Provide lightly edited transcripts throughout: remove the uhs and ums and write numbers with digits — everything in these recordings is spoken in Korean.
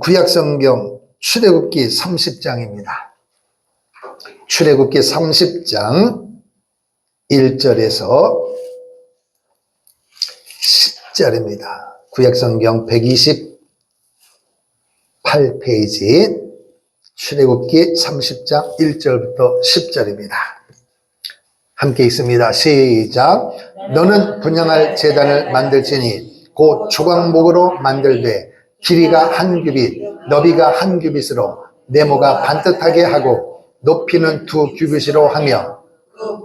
구약성경 출애굽기 30장입니다. 출애굽기 30장 1절에서 10절입니다. 구약성경 128페이지 출애굽기 30장 1절부터 10절입니다. 함께 읽습니다. 시작. 너는 분향할 제단을 만들지니 곧 조각목으로 만들되 길이가 한 규빗, 너비가 한 규빗으로 네모가 반듯하게 하고 높이는 2규빗으로 하며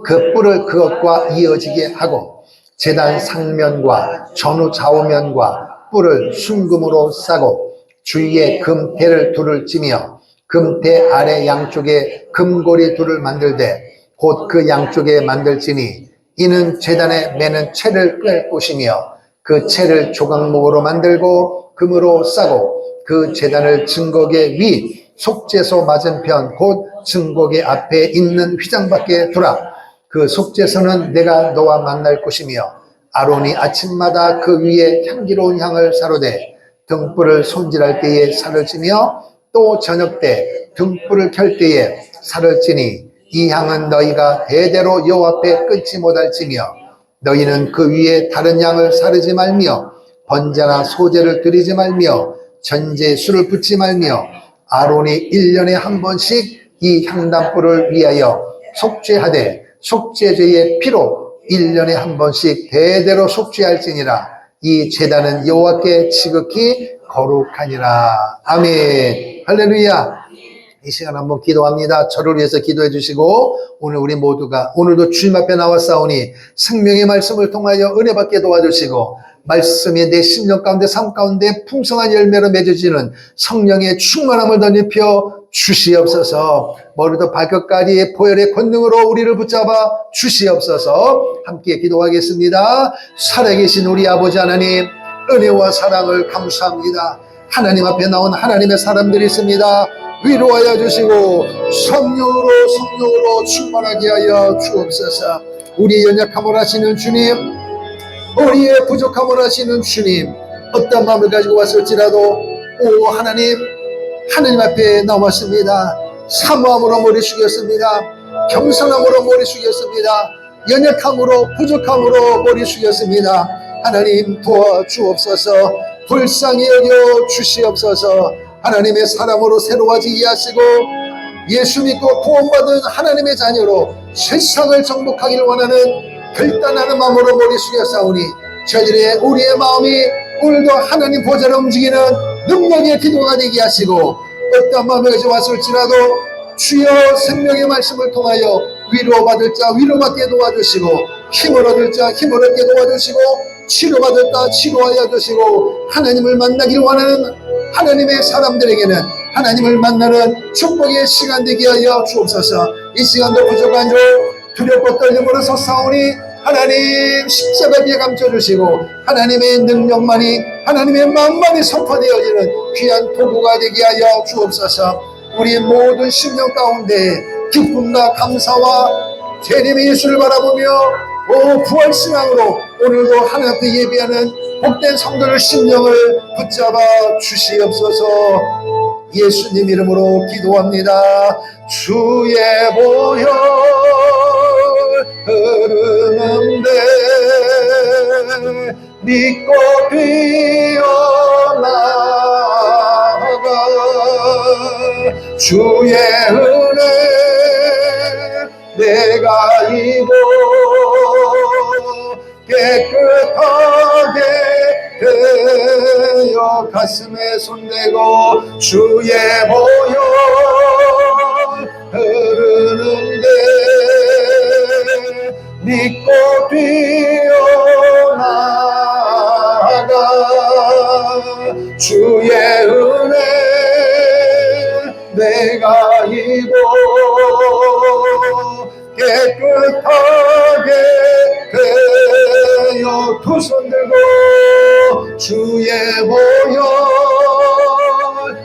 그 뿔을 그것과 이어지게 하고 제단 상면과 전후 좌우면과 뿔을 순금으로 싸고 주위에 금대를 둘을 찌며 금대 아래 양쪽에 금고리 둘을 만들되 곧 그 양쪽에 만들지니 이는 제단에 매는 채를 끌 것이며 그 채를 조각목으로 만들고 금으로 싸고 그 제단을 증거계 위 속죄소 맞은편 곧 증거계 앞에 있는 휘장 밖에 두라. 그 속죄소는 내가 너와 만날 곳이며 아론이 아침마다 그 위에 향기로운 향을 사로되 등불을 손질할 때에 살을 찌며 또 저녁 때 등불을 켤 때에 살을 찌니 이 향은 너희가 대대로 여호와 앞에 끊지 못할지며 너희는 그 위에 다른 양을 사르지 말며 번제나 소제를 드리지 말며 전제에 술을 붓지 말며 아론이 1년에 한 번씩 이 향단불을 위하여 속죄하되 속죄제의 피로 1년에 한 번씩 대대로 속죄할지니라. 이 제단은 여호와께 지극히 거룩하니라. 아멘. 할렐루야. 이 시간 한번 기도합니다. 저를 위해서 기도해 주시고 오늘 우리 모두가 오늘도 주님 앞에 나왔사오니 생명의 말씀을 통하여 은혜 받게 도와주시고 말씀이 내 심령 가운데 삶 가운데 풍성한 열매로 맺어지는 성령의 충만함을 덧입혀 주시옵소서. 머리도 발끝까지 보혈의 권능으로 우리를 붙잡아 주시옵소서. 함께 기도하겠습니다. 살아계신 우리 아버지 하나님, 은혜와 사랑을 감사합니다. 하나님 앞에 나온 하나님의 사람들이 있습니다. 위로하여 주시고 성령으로 충만하게 하여 주옵소서. 우리의 연약함을 아시는 주님, 우리의 부족함을 아시는 주님, 어떤 마음을 가지고 왔을지라도 오 하나님 앞에 나왔습니다. 사모함으로 머리 숙였습니다. 겸손함으로 머리 숙였습니다. 연약함으로 부족함으로 머리 숙였습니다. 하나님 도와주옵소서. 불쌍히 여겨 주시옵소서. 하나님의 사람으로 새로워지게 하시고 예수 믿고 구원받은 하나님의 자녀로 세상을 정복하기를 원하는 결단하는 마음으로 머리 숙여싸우니 저들의 우리의 마음이 오늘도 하나님 보좌를 움직이는 능력의 기도가 되게 하시고 어떤 마음에 왔을지라도 주여 생명의 말씀을 통하여 위로받을 자 위로받게 도와주시고 힘을 얻을 자 힘을 얻게 도와주시고 치료받을 자 치료하여 주시고 하나님을 만나기를 원하는 하나님의 사람들에게는 하나님을 만나는 축복의 시간 되게 하여 주옵소서. 이 시간도 부족한 줄 두렵고 떨림으로 솟아오니 하나님 십자가 뒤에 감춰주시고 하나님의 능력만이 하나님의 마음만이 선포되어지는 귀한 도구가 되게 하여 주옵소서. 우리 모든 심령 가운데 기쁨과 감사와 주님의 예수를 바라보며 부활신앙으로 오늘도 하나님 앞에 예배하는 복된 성도들 심령을 붙잡아 주시옵소서. 예수님 이름으로 기도합니다. 주의 보혈 흐르는데 믿고 뛰어나가 주의 은혜 내가 입어 깨끗하게 되어 가슴에 손대고 주의 보혈 흐르는데 믿고 뛰어나가 주의 은혜 내가 입어 깨끗하게 되어 두 손 들고 주의 보혈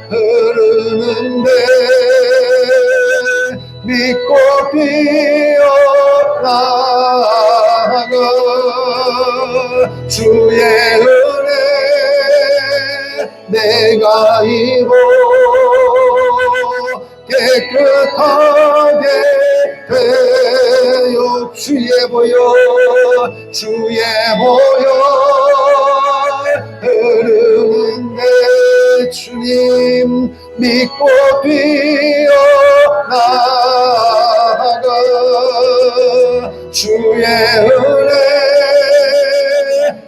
흐르는데 믿고 뛰어나가 주의 은혜 내가 입어 깨끗하게 되어 주의 보혈 흐르는 내 주님 믿고 뛰어나가 주의 은혜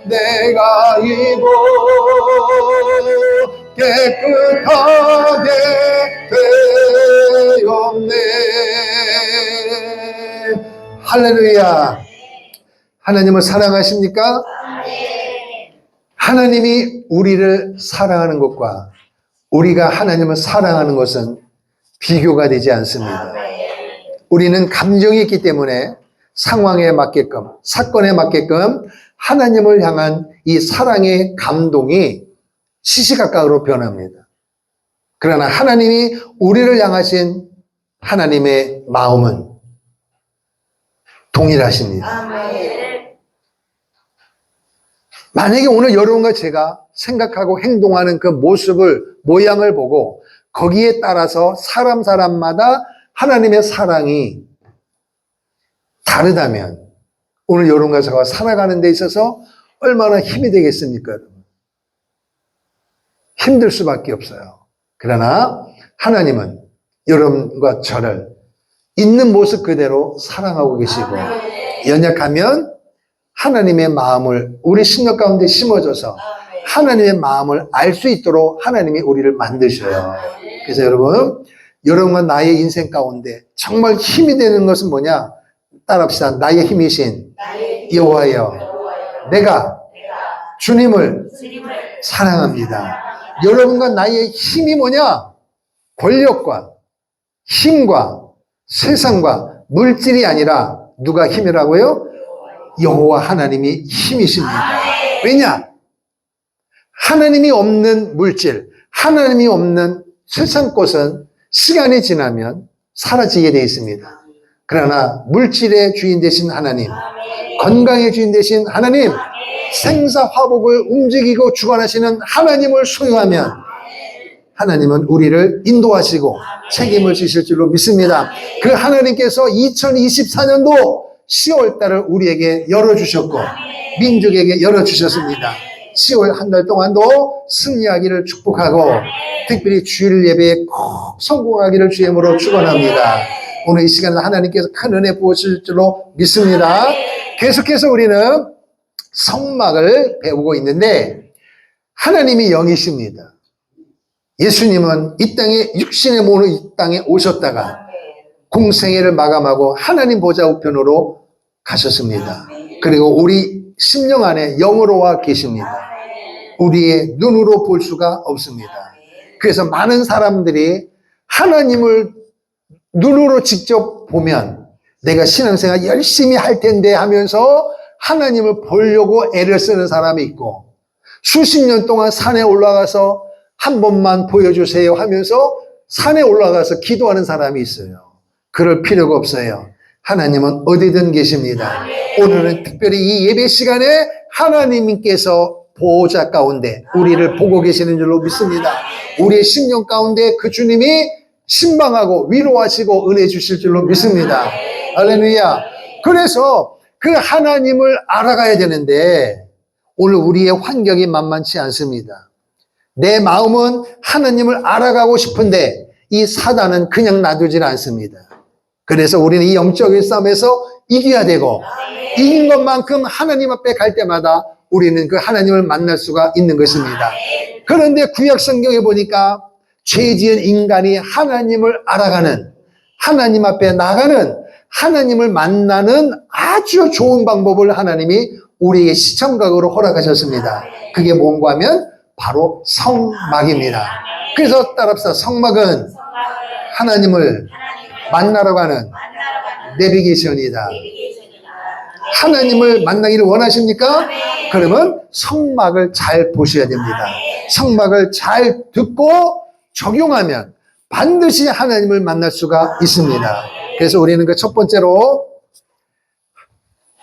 내가 입어 깨끗하게 되었네. 할렐루야. 하나님을 사랑하십니까? 하나님이 우리를 사랑하는 것과 우리가 하나님을 사랑하는 것은 비교가 되지 않습니다. 우리는 감정이 있기 때문에 상황에 맞게끔, 사건에 맞게끔 하나님을 향한 이 사랑의 감동이 시시각각으로 변합니다. 그러나 하나님이 우리를 향하신 하나님의 마음은 동일하십니다. 만약에 오늘 여러분과 제가 생각하고 행동하는 그 모습을, 모양을 보고 거기에 따라서 사람마다 하나님의 사랑이 다르다면 오늘 여러분과 제가 살아가는 데 있어서 얼마나 힘이 되겠습니까, 여러분? 힘들 수밖에 없어요. 그러나 하나님은 여러분과 저를 있는 모습 그대로 사랑하고 계시고 연약하면 하나님의 마음을 우리 심령 가운데 심어줘서 하나님의 마음을 알 수 있도록 하나님이 우리를 만드셔요. 그래서 여러분과 나의 인생 가운데 정말 힘이 되는 것은 뭐냐? 따라합시다. 나의 힘이신 여호와여, 내가 주님을 사랑합니다. 여러분과 나의 힘이 뭐냐? 권력과 힘과 세상과 물질이 아니라 누가 힘이라고요? 여호와 하나님이 힘이십니다. 왜냐? 하나님이 없는 물질, 하나님이 없는 세상 것은 시간이 지나면 사라지게 되어 있습니다. 그러나 물질의 주인 되신 하나님, 건강의 주인 되신 하나님, 생사화복을 움직이고 주관하시는 하나님을 소유하면 하나님은 우리를 인도하시고 책임을 지실 줄로 믿습니다. 그 하나님께서 2024년도 10월달을 우리에게 열어주셨고 민족에게 열어주셨습니다. 10월 한 달 동안도 승리하기를 축복하고 특별히 주일 예배에 꼭 성공하기를 주임으로 축원합니다. 오늘 이 시간에 하나님께서 큰 은혜 부으실 줄로 믿습니다. 계속해서 우리는 성막을 배우고 있는데 하나님이 영이십니다. 예수님은 이 땅에 육신의 몸으로 이 땅에 오셨다가 공생애를 마감하고 하나님 보좌 우편으로 가셨습니다. 그리고 우리 심령 안에 영으로 와 계십니다. 우리의 눈으로 볼 수가 없습니다. 그래서 많은 사람들이 하나님을 눈으로 직접 보면 내가 신앙생활 열심히 할 텐데 하면서 하나님을 보려고 애를 쓰는 사람이 있고 수십 년 동안 산에 올라가서 한 번만 보여주세요 하면서 산에 올라가서 기도하는 사람이 있어요. 그럴 필요가 없어요. 하나님은 어디든 계십니다. 오늘은 특별히 이 예배 시간에 하나님께서 보호자 가운데 우리를 보고 계시는 줄로 믿습니다. 우리의 심령 가운데 그 주님이 신방하고 위로하시고 은혜 주실 줄로 믿습니다. 할렐루야. 그래서 그 하나님을 알아가야 되는데 오늘 우리의 환경이 만만치 않습니다. 내 마음은 하나님을 알아가고 싶은데 이 사단은 그냥 놔두질 않습니다. 그래서 우리는 이 영적인 싸움에서 이겨야 되고 이긴 것만큼 하나님 앞에 갈 때마다 우리는 그 하나님을 만날 수가 있는 것입니다. 그런데 구약 성경에 보니까 죄 지은 인간이 하나님을 알아가는 하나님 앞에 나가는 하나님을 만나는 아주 좋은 방법을 하나님이 우리에게 시청각으로 허락하셨습니다. 그게 뭔가 하면 바로 성막입니다. 그래서 따라합시다. 성막은 하나님을 만나러 가는 내비게이션이다. 하나님을 만나기를 원하십니까? 그러면 성막을 잘 보셔야 됩니다. 성막을 잘 듣고 적용하면 반드시 하나님을 만날 수가 있습니다. 그래서 우리는 그 첫 번째로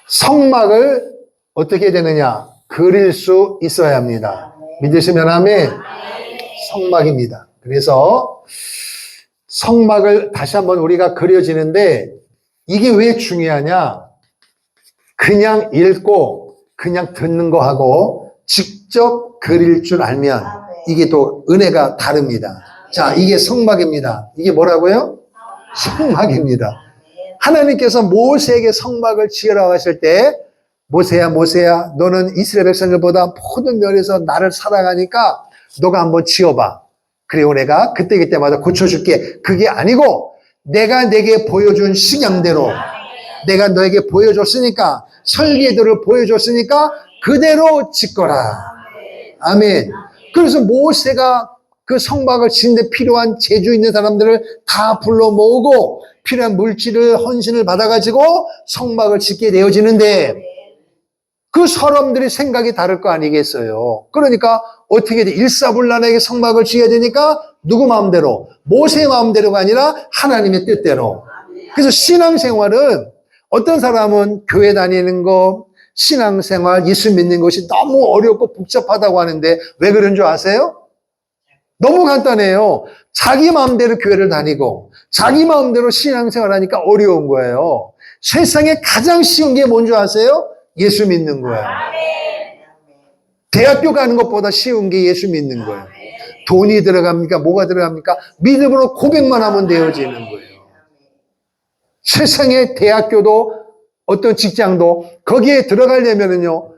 성막을 어떻게 되느냐? 그릴 수 있어야 합니다. 믿으시면 아멘. 성막입니다. 그래서 성막을 다시 한번 우리가 그려지는데 이게 왜 중요하냐? 그냥 읽고 그냥 듣는 거하고 직접 그릴 줄 알면 이게 또 은혜가 다릅니다. 자, 이게 성막입니다. 이게 뭐라고요? 성막입니다. 하나님께서 모세에게 성막을 지으라고 하실 때 모세야 너는 이스라엘 백성들보다 모든 면에서 나를 사랑하니까 너가 한번 지어봐. 그리고 내가 그때마다 고쳐줄게. 그게 아니고 내가 내게 보여준 식양대로 내가 너에게 보여줬으니까 설계도를 보여줬으니까 그대로 짓거라. 아멘. 그래서 모세가 그 성막을 짓는데 필요한 재주 있는 사람들을 다 불러 모으고 필요한 물질을 헌신을 받아가지고 성막을 짓게 되어지는데 그 사람들이 생각이 다를 거 아니겠어요. 그러니까 어떻게 돼? 일사불란하게 성막을 지어야 되니까 누구 마음대로? 모세 마음대로가 아니라 하나님의 뜻대로. 그래서 신앙생활은 어떤 사람은 교회 다니는 거, 신앙생활, 예수 믿는 것이 너무 어렵고 복잡하다고 하는데 왜 그런 줄 아세요? 너무 간단해요. 자기 마음대로 교회를 다니고 자기 마음대로 신앙생활 하니까 어려운 거예요. 세상에 가장 쉬운 게 뭔 줄 아세요? 예수 믿는 거예요. 대학교 가는 것보다 쉬운 게 예수 믿는 거예요. 돈이 들어갑니까? 뭐가 들어갑니까? 믿음으로 고백만 하면 되어지는 거예요. 세상에 대학교도 어떤 직장도 거기에 들어가려면요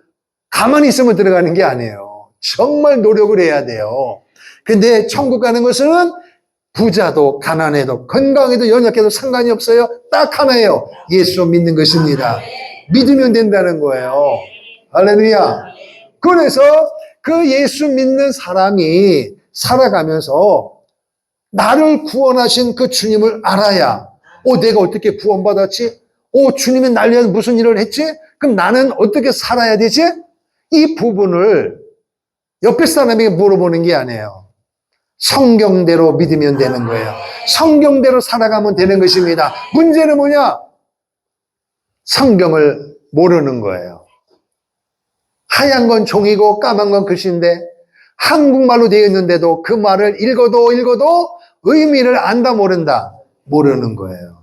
가만히 있으면 들어가는 게 아니에요. 정말 노력을 해야 돼요. 근데 천국 가는 것은 부자도 가난해도 건강해도 연약해도 상관이 없어요. 딱 하나예요. 예수 믿는 것입니다. 믿으면 된다는 거예요. 할렐루야. 그래서 그 예수 믿는 사람이 살아가면서 나를 구원하신 그 주님을 알아야 내가 어떻게 구원받았지? 주님이 날 위해서 무슨 일을 했지? 그럼 나는 어떻게 살아야 되지? 이 부분을 옆에 사람에게 물어보는 게 아니에요. 성경대로 믿으면 되는 거예요. 성경대로 살아가면 되는 것입니다. 문제는 뭐냐? 성경을 모르는 거예요. 하얀 건 종이고 까만 건 글씨인데 한국말로 되어 있는데도 그 말을 읽어도 의미를 안다 모른다? 모르는 거예요.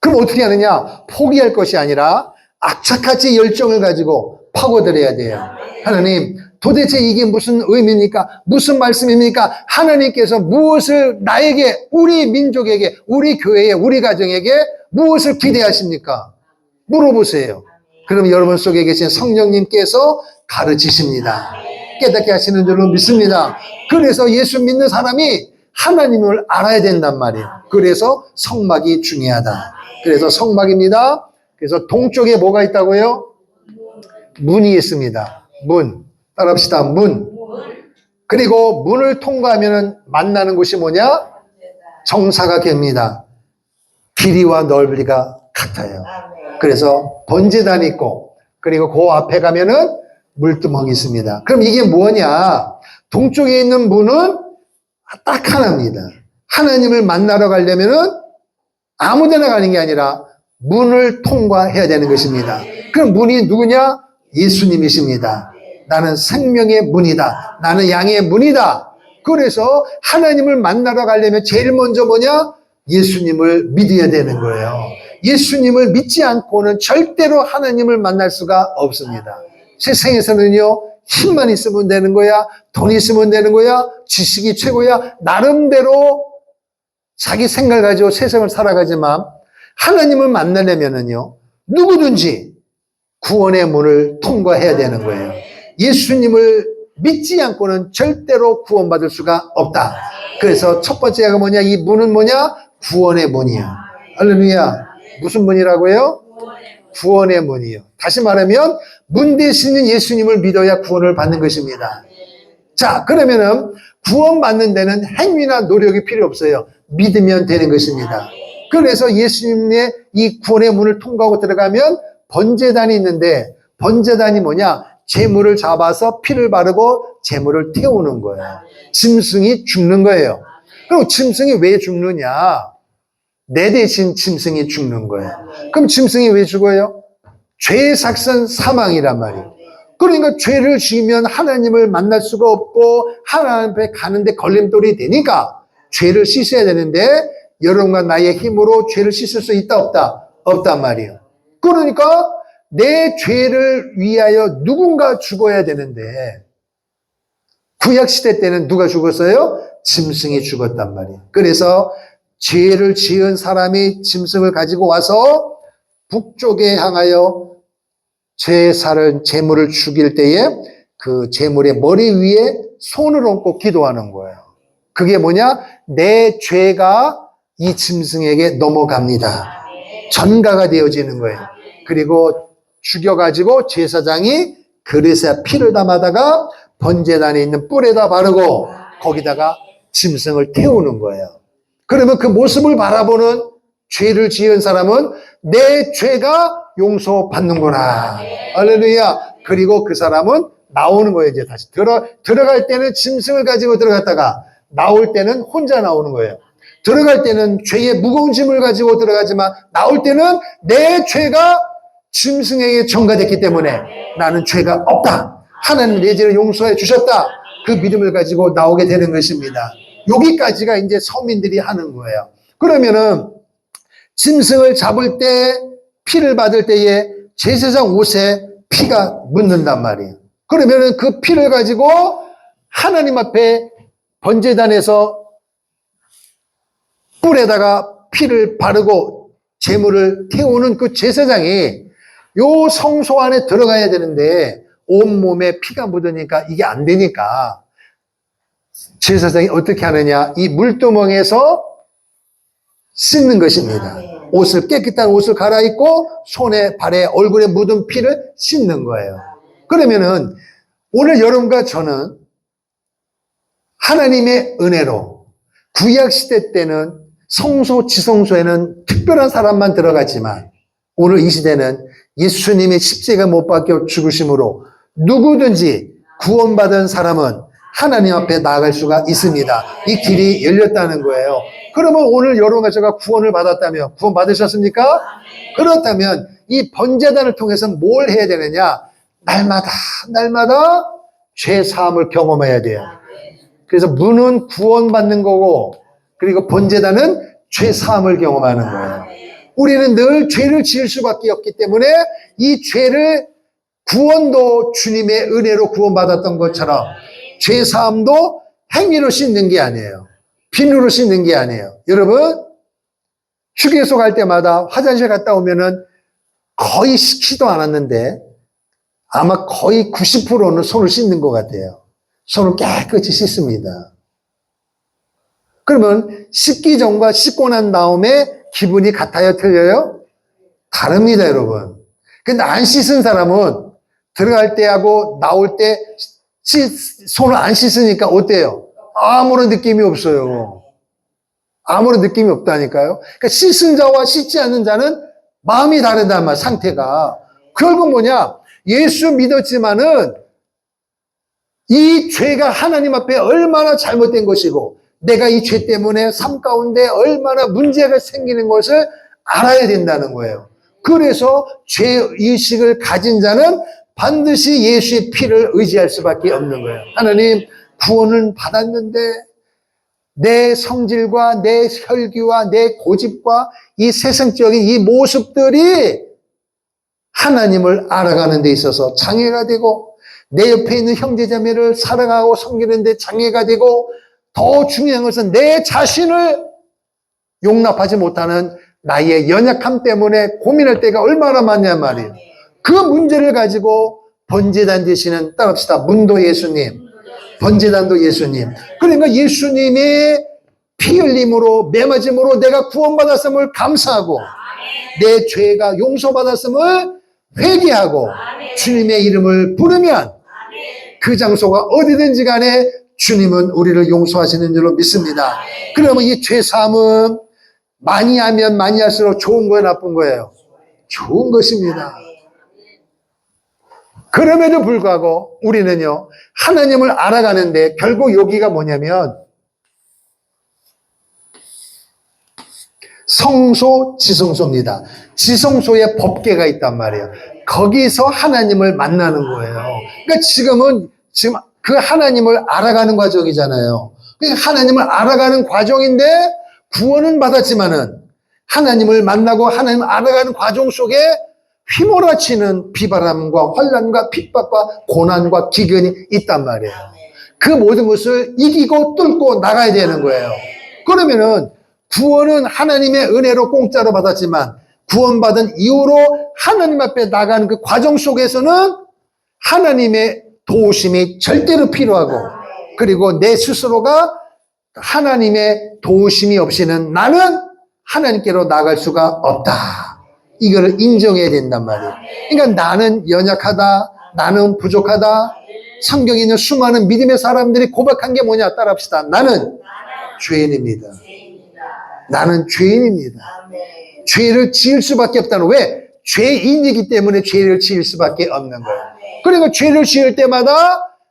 그럼 어떻게 하느냐? 포기할 것이 아니라 악착같이 열정을 가지고 파고들어야 돼요. 하나님, 도대체 이게 무슨 의미입니까? 무슨 말씀입니까? 하나님께서 무엇을 나에게, 우리 민족에게, 우리 교회에, 우리 가정에게 무엇을 기대하십니까? 물어보세요. 그럼 여러분 속에 계신 성령님께서 가르치십니다. 깨닫게 하시는 줄로 믿습니다. 그래서 예수 믿는 사람이 하나님을 알아야 된단 말이에요. 그래서 성막이 중요하다. 그래서 성막입니다. 그래서 동쪽에 뭐가 있다고요? 문이 있습니다. 문. 따라합시다. 문. 그리고 문을 통과하면 만나는 곳이 뭐냐? 정사각입니다. 길이와 넓이가 같아요. 그래서 번제단이 있고 그리고 그 앞에 가면은 물두멍이 있습니다. 그럼 이게 뭐냐? 동쪽에 있는 문은 딱 하나입니다. 하나님을 만나러 가려면은 아무 데나 가는 게 아니라 문을 통과해야 되는 것입니다. 그럼 문이 누구냐? 예수님이십니다. 나는 생명의 문이다. 나는 양의 문이다. 그래서 하나님을 만나러 가려면 제일 먼저 뭐냐? 예수님을 믿어야 되는 거예요. 예수님을 믿지 않고는 절대로 하나님을 만날 수가 없습니다. 세상에서는요, 힘만 있으면 되는 거야, 돈 있으면 되는 거야, 지식이 최고야, 나름대로 자기 생각을 가지고 세상을 살아가지만 하나님을 만나려면은요, 누구든지 구원의 문을 통과해야 되는 거예요. 예수님을 믿지 않고는 절대로 구원받을 수가 없다. 그래서 첫 번째가 뭐냐? 이 문은 뭐냐? 구원의 문이야. 할렐루야. 무슨 문이라고요? 구원의 문이요. 다시 말하면 문 대신인 예수님을 믿어야 구원을 받는 것입니다. 자, 그러면은 구원받는 데는 행위나 노력이 필요 없어요. 믿으면 되는 것입니다. 그래서 예수님의 이 구원의 문을 통과하고 들어가면 번제단이 있는데 번제단이 뭐냐? 제물을 잡아서 피를 바르고 제물을 태우는 거예요. 짐승이 죽는 거예요. 그럼 짐승이 왜 죽느냐? 내 대신 짐승이 죽는 거예요. 그럼 짐승이 왜 죽어요? 죄의 삭선 사망이란 말이에요. 그러니까 죄를 지으면 하나님을 만날 수가 없고 하나님 앞에 가는데 걸림돌이 되니까 죄를 씻어야 되는데 여러분과 나의 힘으로 죄를 씻을 수 있다 없다? 없단 말이에요. 그러니까 내 죄를 위하여 누군가 죽어야 되는데 구약시대 때는 누가 죽었어요? 짐승이 죽었단 말이에요. 그래서 죄를 지은 사람이 짐승을 가지고 와서 북쪽에 향하여 제사를 제물을 죽일 때에 그 제물의 머리 위에 손을 얹고 기도하는 거예요. 그게 뭐냐? 내 죄가 이 짐승에게 넘어갑니다. 전가가 되어지는 거예요. 그리고 죽여가지고 제사장이 그릇에 피를 담아다가 번제단에 있는 뿔에다 바르고 거기다가 짐승을 태우는 거예요. 그러면 그 모습을 바라보는 죄를 지은 사람은 내 죄가 용서받는구나. 할렐루야. 그리고 그 사람은 나오는 거예요. 이제 다시 들어갈 때는 짐승을 가지고 들어갔다가 나올 때는 혼자 나오는 거예요. 들어갈 때는 죄의 무거운 짐을 가지고 들어가지만 나올 때는 내 죄가 짐승에게 전가됐기 때문에 나는 죄가 없다. 하나님 내 죄를 용서해 주셨다. 그 믿음을 가지고 나오게 되는 것입니다. 여기까지가 이제 서민들이 하는 거예요. 그러면은 짐승을 잡을 때 피를 받을 때에 제사장 옷에 피가 묻는단 말이에요. 그러면은 그 피를 가지고 하나님 앞에 번제단에서 뿔에다가 피를 바르고 제물을 태우는 그 제사장이 요 성소 안에 들어가야 되는데 온몸에 피가 묻으니까 이게 안 되니까 제사장이 어떻게 하느냐? 이 물두멍에서 씻는 것입니다. 옷을 깨끗한 옷을 갈아입고 손에 발에 얼굴에 묻은 피를 씻는 거예요. 그러면은 오늘 여러분과 저는 하나님의 은혜로 구약 시대 때는 성소 지성소에는 특별한 사람만 들어갔지만 오늘 이 시대는 예수님의 십자가 못 박혀 죽으심으로 누구든지 구원받은 사람은 하나님 앞에 나아갈 수가 있습니다. 이 길이 열렸다는 거예요. 그러면 오늘 여러분과 제가 구원을 받았다면 구원 받으셨습니까? 그렇다면 이 번제단을 통해서 뭘 해야 되느냐? 날마다 죄 사함을 경험해야 돼요. 그래서 문은 구원받는 거고 그리고 번제단은 죄 사함을 경험하는 거예요. 우리는 늘 죄를 지을 수밖에 없기 때문에 이 죄를 구원도 주님의 은혜로 구원받았던 것처럼 죄 사함도 행위로 씻는 게 아니에요. 비누로 씻는 게 아니에요. 여러분 휴게소 갈 때마다 화장실 갔다 오면은 거의 씻지도 않았는데 아마 거의 90%는 손을 씻는 것 같아요. 손을 깨끗이 씻습니다. 그러면 씻기 전과 씻고 난 다음에 기분이 같아요? 틀려요? 다릅니다, 여러분. 근데 안 씻은 사람은 들어갈 때하고 나올 때 손을 안 씻으니까 어때요? 아무런 느낌이 없어요. 아무런 느낌이 없다니까요. 그러니까 씻은 자와 씻지 않는 자는 마음이 다르단 말, 상태가. 결국 뭐냐? 예수 믿었지만은 이 죄가 하나님 앞에 얼마나 잘못된 것이고 내가 이 죄 때문에 삶 가운데 얼마나 문제가 생기는 것을 알아야 된다는 거예요. 그래서 죄의식을 가진 자는 반드시 예수의 피를 의지할 수밖에 없는 거예요. 하나님 구원을 받았는데 내 성질과 내 혈기와 내 고집과 이 세상적인 이 모습들이 하나님을 알아가는 데 있어서 장애가 되고 내 옆에 있는 형제자매를 사랑하고 섬기는 데 장애가 되고 더 중요한 것은 내 자신을 용납하지 못하는 나의 연약함 때문에 고민할 때가 얼마나 많냐 말이에요. 그 문제를 가지고 번제단 되시는 따릅시다. 문도 예수님, 번제단도 예수님. 그러니까 예수님의 피 흘림으로 매맞음으로 내가 구원받았음을 감사하고 내 죄가 용서받았음을 회개하고 주님의 이름을 부르면 그 장소가 어디든지 간에 주님은 우리를 용서하시는 줄로 믿습니다. 그러면 이 죄사함은 많이 하면 많이 할수록 좋은 거예요, 나쁜 거예요? 좋은 것입니다. 그럼에도 불구하고 우리는요, 하나님을 알아가는데 결국 여기가 뭐냐면 성소, 지성소입니다. 지성소에 법궤가 있단 말이에요. 거기서 하나님을 만나는 거예요. 그러니까 지금 그 하나님을 알아가는 과정이잖아요. 그러니까 하나님을 알아가는 과정인데 구원은 받았지만은 하나님을 만나고 하나님을 알아가는 과정 속에 휘몰아치는 비바람과 환난과 핍박과 고난과 기근이 있단 말이에요. 그 모든 것을 이기고 뚫고 나가야 되는 거예요. 그러면은 구원은 하나님의 은혜로 공짜로 받았지만 구원받은 이후로 하나님 앞에 나가는 그 과정 속에서는 하나님의 도우심이 절대로 필요하고, 그리고 내 스스로가 하나님의 도우심이 없이는 나는 하나님께로 나갈 수가 없다. 이거를 인정해야 된단 말이에요. 그러니까 나는 연약하다, 나는 부족하다. 성경에 있는 수많은 믿음의 사람들이 고백한 게 뭐냐? 따라합시다. 나는 죄인입니다. 나는 죄인입니다. 죄를 지을 수밖에 없다는, 왜? 죄인이기 때문에 죄를 지을 수밖에 없는 거예요. 그리고 죄를 지을 때마다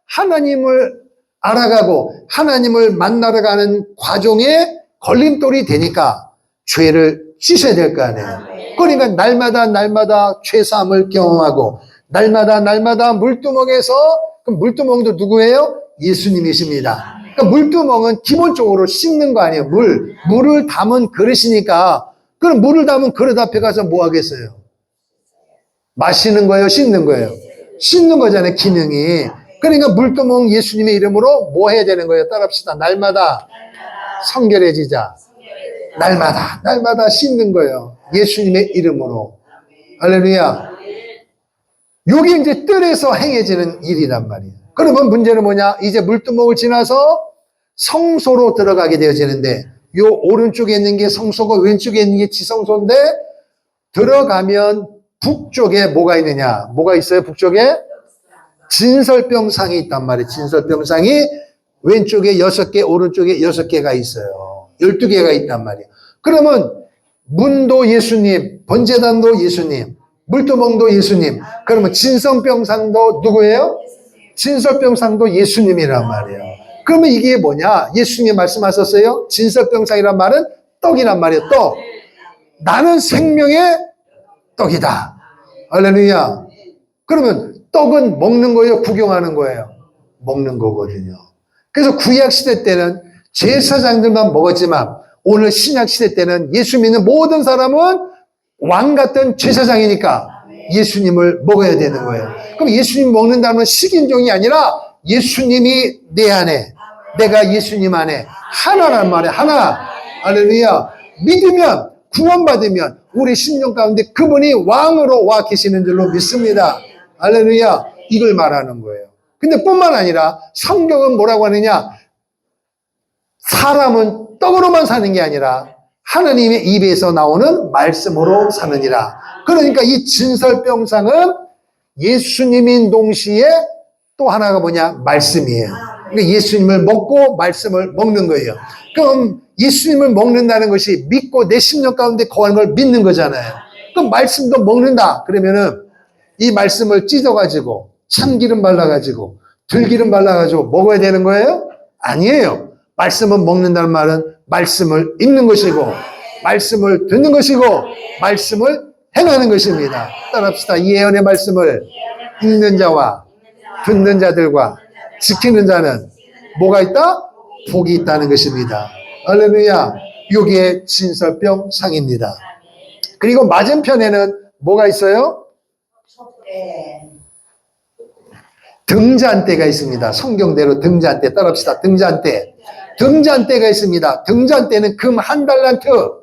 하나님을 알아가고 하나님을 만나러 가는 과정에 걸림돌이 되니까 죄를 씻어야 될 거 아니에요. 그러니까 날마다 죄사함을 경험하고 날마다 물두멍에서, 그 물두멍도 누구예요? 예수님이십니다. 그러니까 물두멍은 기본적으로 씻는 거 아니에요. 물을 담은 그릇이니까. 그럼 물을 담은 그릇 앞에 가서 뭐 하겠어요? 마시는 거예요? 씻는 거예요? 씻는 거잖아요, 기능이. 그러니까 물두멍 예수님의 이름으로 뭐 해야 되는 거예요? 따라합시다. 날마다 성결해지자. 날마다 씻는 거예요. 예수님의 이름으로. 할렐루야. 이게 이제 뜰에서 행해지는 일이란 말이에요. 그러면 문제는 뭐냐? 이제 물두멍을 지나서 성소로 들어가게 되어지는데, 요 오른쪽에 있는 게 성소고 왼쪽에 있는 게 지성소인데, 들어가면 북쪽에 뭐가 있느냐? 뭐가 있어요? 북쪽에? 진설병상이 있단 말이에요. 진설병상이 왼쪽에 6개, 오른쪽에 6개가 있어요. 12개가 있단 말이에요. 그러면 문도 예수님, 번제단도 예수님, 물두멍도 예수님. 그러면 진설병상도 누구예요? 진설병상도 예수님이란 말이에요. 그러면 이게 뭐냐? 예수님이 말씀하셨어요. 진설병상이란 말은 떡이란 말이에요. 떡. 나는 생명의 떡이다. 할렐루야. 그러면 떡은 먹는 거예요? 구경하는 거예요? 먹는 거거든요. 그래서 구약시대 때는 제사장들만 먹었지만 오늘 신약시대 때는 예수 믿는 모든 사람은 왕 같은 제사장이니까 예수님을 먹어야 되는 거예요. 그럼 예수님 먹는다는 식인종이 아니라 예수님이 내 안에, 내가 예수님 안에 하나란 말이에요. 하나. 할렐루야. 믿으면, 구원받으면 우리 심령 가운데 그분이 왕으로 와 계시는 줄로 믿습니다. 할렐루야. 이걸 말하는 거예요. 근데 뿐만 아니라 성경은 뭐라고 하느냐? 사람은 떡으로만 사는 게 아니라 하나님의 입에서 나오는 말씀으로 사느니라. 그러니까 이 진설병상은 예수님인 동시에 또 하나가 뭐냐? 말씀이에요. 그러니까 예수님을 먹고 말씀을 먹는 거예요. 그럼 예수님을 먹는다는 것이 믿고 내 심령 가운데 거하는 걸 믿는 거잖아요. 그럼 말씀도 먹는다. 그러면은 이 말씀을 찢어가지고 참기름 발라가지고 들기름 발라가지고 먹어야 되는 거예요? 아니에요. 말씀은 먹는다는 말은 말씀을 읽는 것이고 말씀을 듣는 것이고 말씀을 행하는 것입니다. 따라합시다. 이 예언의 말씀을 읽는 자와 듣는 자들과 지키는 자는 뭐가 있다? 복이 있다는 것입니다. 할렐루야. 이게 진설병상입니다. 그리고 맞은편에는 뭐가 있어요? 등잔대가 있습니다. 성경대로 등잔대. 따라합시다. 등잔대. 등잔대가 있습니다. 등잔대는 금 1달란트.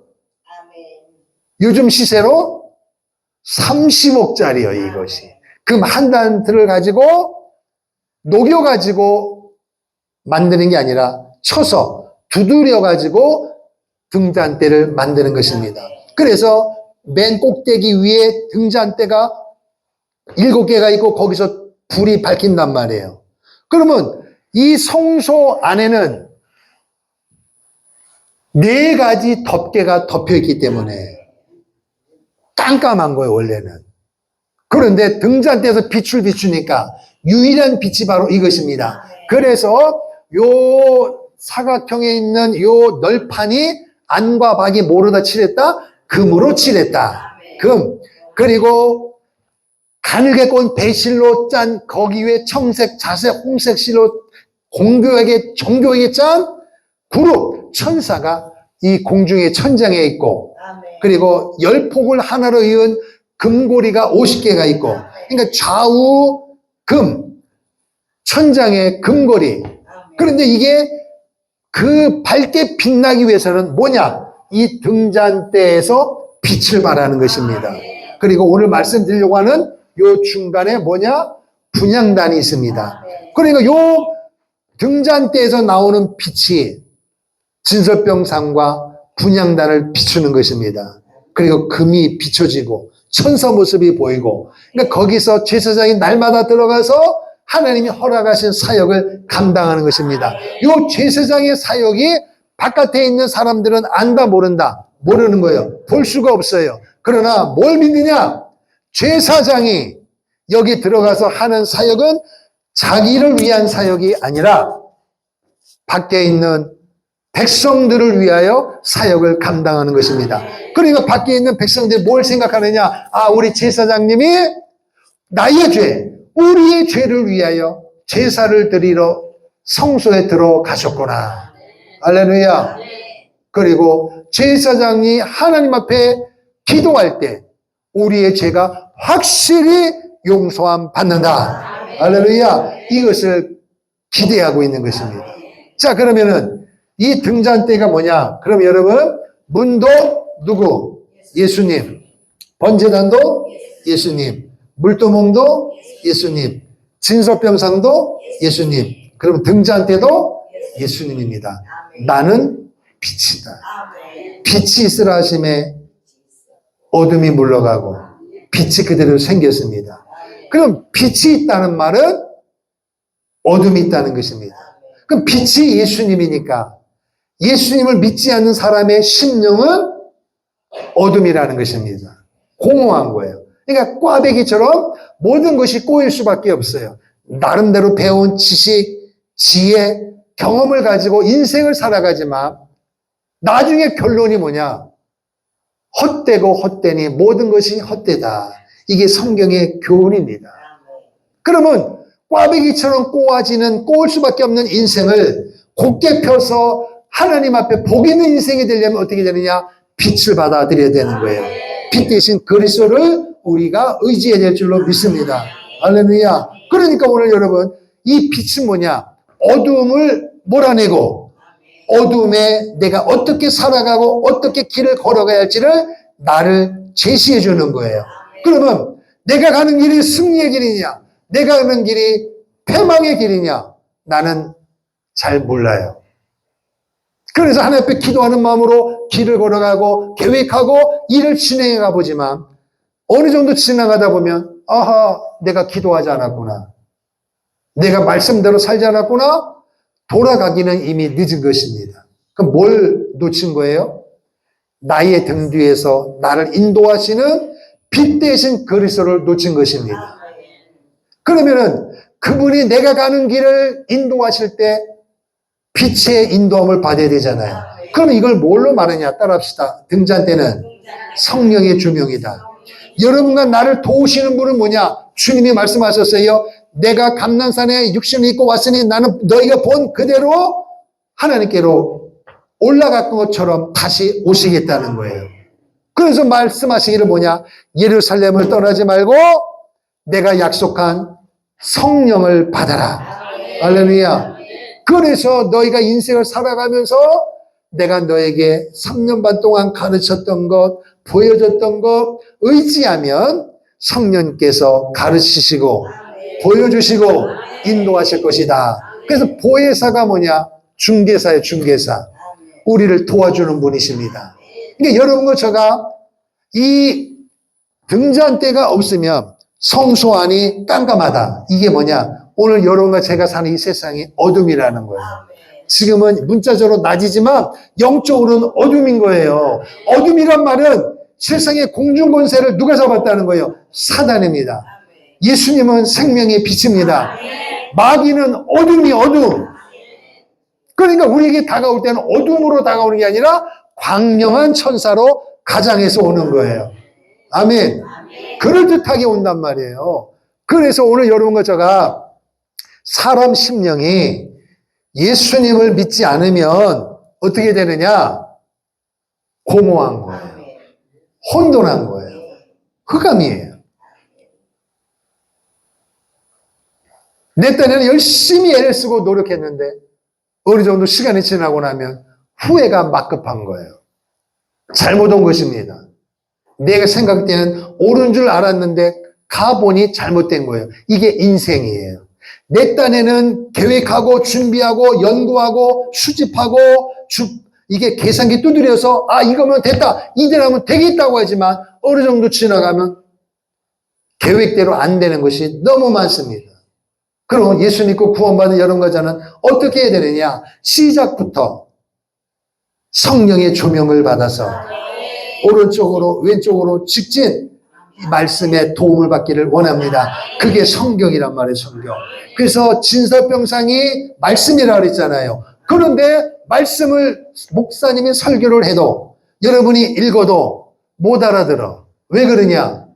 요즘 시세로 30억짜리요, 이것이. 금 1달란트를 가지고 녹여가지고 만드는 게 아니라 쳐서 두드려가지고 등잔대를 만드는 것입니다. 그래서 맨 꼭대기 위에 등잔대가 7개가 있고 거기서 불이 밝힌단 말이에요. 그러면 이 성소 안에는 4가지 덮개가 덮여있기 때문에 깜깜한 거예요, 원래는. 그런데 등잔대에서 빛을 비추니까 유일한 빛이 바로 이것입니다. 그래서 요 사각형에 있는 요 널판이 안과 박이 뭐로 다 칠했다? 금으로 칠했다. 금. 그리고 가늘게 꼰 배실로 짠 거기 위에 청색, 자색, 홍색 실로 정교하게 짠 그룹 천사가 이 공중의 천장에 있고, 그리고 열폭을 하나로 이은 금고리가 50개가 있고, 그러니까 좌우 천장에 금고리. 그런데 이게 그 밝게 빛나기 위해서는 뭐냐? 이 등잔대에서 빛을 발하는 것입니다. 그리고 오늘 말씀드리려고 하는 요 중간에 뭐냐? 분향단이 있습니다. 그러니까 요 등잔대에서 나오는 빛이 진설병상과 분향단을 비추는 것입니다. 그리고 금이 비춰지고 천사 모습이 보이고, 그러니까 거기서 제사장이 날마다 들어가서 하나님이 허락하신 사역을 감당하는 것입니다. 이 제사장의 사역이 바깥에 있는 사람들은 안다 모른다, 모르는 거예요. 볼 수가 없어요. 그러나 뭘 믿느냐? 제사장이 여기 들어가서 하는 사역은 자기를 위한 사역이 아니라 밖에 있는 백성들을 위하여 사역을 감당하는 것입니다. 그러니까 밖에 있는 백성들이 뭘 생각하느냐? 아, 우리 제사장님이 나의 죄, 우리의 죄를 위하여 제사를 드리러 성소에 들어가셨구나. 할렐루야. 그리고 제사장이 하나님 앞에 기도할 때 우리의 죄가 확실히 용서함 받는다. 할렐루야. 이것을 기대하고 있는 것입니다. 자, 그러면은 이 등잔대가 뭐냐? 그럼 여러분, 문도 누구? 예수님. 번제단도 예수님. 물두멍도 예수님. 진설병상도 예수님. 그럼 등잔대도 예수님입니다. 나는 빛이다. 빛이 있으라 하심에 어둠이 물러가고 빛이 그대로 생겼습니다. 그럼 빛이 있다는 말은 어둠이 있다는 것입니다. 그럼 빛이 예수님이니까 예수님을 믿지 않는 사람의 심령은 어둠이라는 것입니다. 공허한 거예요. 그러니까 꽈배기처럼 모든 것이 꼬일 수밖에 없어요. 나름대로 배운 지식, 지혜, 경험을 가지고 인생을 살아가지만 나중에 결론이 뭐냐? 헛되고 헛되니 모든 것이 헛되다. 이게 성경의 교훈입니다. 그러면 꽈배기처럼 꼬일 수밖에 없는 인생을 곧게 펴서 하나님 앞에 복 있는 인생이 되려면 어떻게 되느냐? 빛을 받아들여야 되는 거예요. 빛 대신 그리스도를 우리가 의지해야 될 줄로 믿습니다. 할렐루야. 그러니까 오늘 여러분, 이 빛은 뭐냐? 어둠을 몰아내고 어둠에 내가 어떻게 살아가고 어떻게 길을 걸어가야 할지를 나를 제시해 주는 거예요. 그러면 내가 가는 길이 승리의 길이냐? 내가 가는 길이 패망의 길이냐? 나는 잘 몰라요. 그래서 하나님 앞에 기도하는 마음으로 길을 걸어가고 계획하고 일을 진행해 가보지만 어느 정도 지나가다 보면 아하, 내가 기도하지 않았구나. 내가 말씀대로 살지 않았구나. 돌아가기는 이미 늦은 것입니다. 그럼 뭘 놓친 거예요? 나의 등 뒤에서 나를 인도하시는 빛 대신 그리스도를 놓친 것입니다. 그러면은 그분이 내가 가는 길을 인도하실 때 빛의 인도함을 받아야 되잖아요. 그럼 이걸 뭘로 말하냐? 따라합시다. 등잔대는 성령의 조명이다. 여러분과 나를 도우시는 분은 뭐냐? 주님이 말씀하셨어요. 내가 감난산에 육신을 입고 왔으니 나는 너희가 본 그대로 하나님께로 올라갔던 것처럼 다시 오시겠다는 거예요. 그래서 말씀하시기를 뭐냐? 예루살렘을 떠나지 말고 내가 약속한 성령을 받아라. 할렐루야. 그래서 너희가 인생을 살아가면서 내가 너에게 3년 반 동안 가르쳤던 것, 보여줬던 것 의지하면 성령께서 가르치시고 보여주시고 인도하실 것이다. 그래서 보혜사가 뭐냐? 중개사예요, 중개사. 우리를 도와주는 분이십니다. 그러니까 여러분과 제가 이 등잔대가 없으면 성소 안이 깜깜하다. 이게 뭐냐? 오늘 여러분과 제가 사는 이 세상이 어둠이라는 거예요. 지금은 문자적으로 낮이지만 영적으로는 어둠인 거예요. 어둠이란 말은 세상의 공중권세를 누가 잡았다는 거예요? 사단입니다. 예수님은 생명의 빛입니다. 마귀는 어둠이 어둠. 그러니까 우리에게 다가올 때는 어둠으로 다가오는 게 아니라 광명한 천사로 가장해서 오는 거예요. 아멘. 그럴듯하게 온단 말이에요. 그래서 오늘 여러분과 제가 사람 심령이 예수님을 믿지 않으면 어떻게 되느냐? 공허한 거예요. 혼돈한 거예요. 흑암이에요. 내 딴에는 열심히 애를 쓰고 노력했는데 어느 정도 시간이 지나고 나면 후회가 막급한 거예요. 잘못 온 것입니다. 내가 생각할 때는 옳은 줄 알았는데 가보니 잘못된 거예요. 이게 인생이에요. 내 딴에는 계획하고 준비하고 연구하고 수집하고 이게 계산기 두드려서 이거면 됐다, 이대로하면 되겠다고 하지만 어느 정도 지나가면 계획대로 안 되는 것이 너무 많습니다. 그럼 예수 믿고 구원받은 여러분과 저는 어떻게 해야 되느냐? 시작부터 성령의 조명을 받아서 오른쪽으로 왼쪽으로 직진 이 말씀에 도움을 받기를 원합니다. 그게 성경이란 말이에요. 성경. 그래서 진설병상이 말씀이라고 그랬잖아요. 그런데 말씀을 목사님이 설교를 해도 여러분이 읽어도 못 알아들어. 왜 그러냐?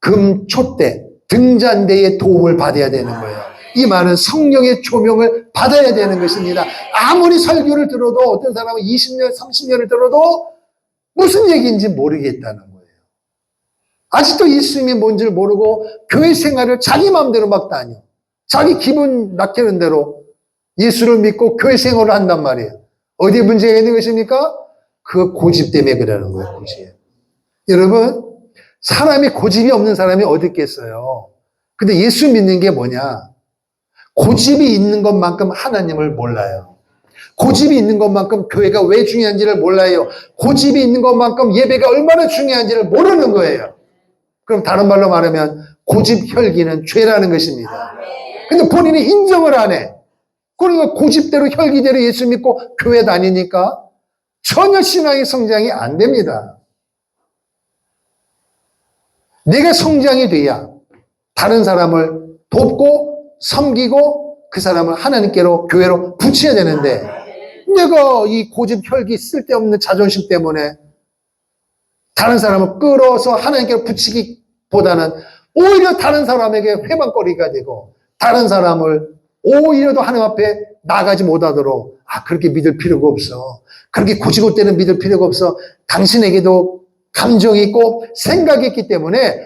금초대 등잔대의 도움을 받아야 되는 거예요. 이 말은 성령의 조명을 받아야 되는 것입니다. 아무리 설교를 들어도 어떤 사람은 20년, 30년을 들어도 무슨 얘기인지 모르겠다는 거예요. 아직도 예수님이 뭔지를 모르고 교회 생활을 자기 마음대로 막 다녀. 자기 기분 낚이는 대로 예수를 믿고 교회 생활을 한단 말이에요. 어디에 문제가 있는 것입니까? 그 고집 때문에 그러는 거예요. 고집. 여러분, 사람이 고집이 없는 사람이 어디 있겠어요? 근데 예수 믿는 게 뭐냐? 고집이 있는 것만큼 하나님을 몰라요. 고집이 있는 것만큼 교회가 왜 중요한지를 몰라요. 고집이 있는 것만큼 예배가 얼마나 중요한지를 모르는 거예요. 그럼 다른 말로 말하면 고집 혈기는 죄라는 것입니다. 근데 본인이 인정을 안 해. 그러니까 고집대로 혈기대로 예수 믿고 교회 다니니까 전혀 신앙의 성장이 안 됩니다. 내가 성장이 돼야 다른 사람을 돕고 섬기고 그 사람을 하나님께로 교회로 붙여야 되는데 내가 이 고집 혈기 쓸데없는 자존심 때문에 다른 사람을 끌어서 하나님께로 붙이기보다는 오히려 다른 사람에게 회방거리가 되고 다른 사람을 오히려 더 하나님 앞에 나가지 못하도록 그렇게 믿을 필요가 없어. 그렇게 고지고대는 믿을 필요가 없어. 당신에게도 감정이 있고 생각이 있기 때문에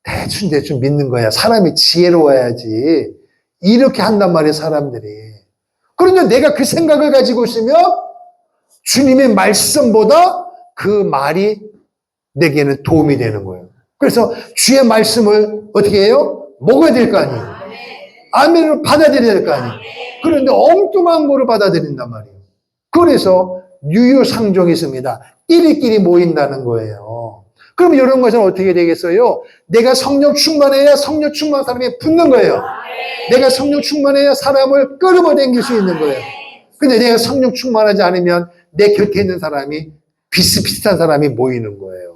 대충 믿는 거야. 사람이 지혜로워야지. 이렇게 한단 말이에요, 사람들이. 그런데 내가 그 생각을 가지고 있으면 주님의 말씀보다 그 말이 내게는 도움이 되는 거예요. 그래서 주의 말씀을 어떻게 해요? 먹어야 될 거 아니에요. 아멘을 받아들여야 될 거 아니에요. 그런데 엉뚱한 거를 받아들인단 말이에요. 그래서 유유상종이 있습니다. 끼리끼리 모인다는 거예요. 그럼 이런 것은 어떻게 되겠어요? 내가 성령 충만해야 성령 충만한 사람이 붙는 거예요. 내가 성령 충만해야 사람을 끌어당길 수 있는 거예요. 근데 내가 성령 충만하지 않으면 내 곁에 있는 사람이 비슷비슷한 사람이 모이는 거예요.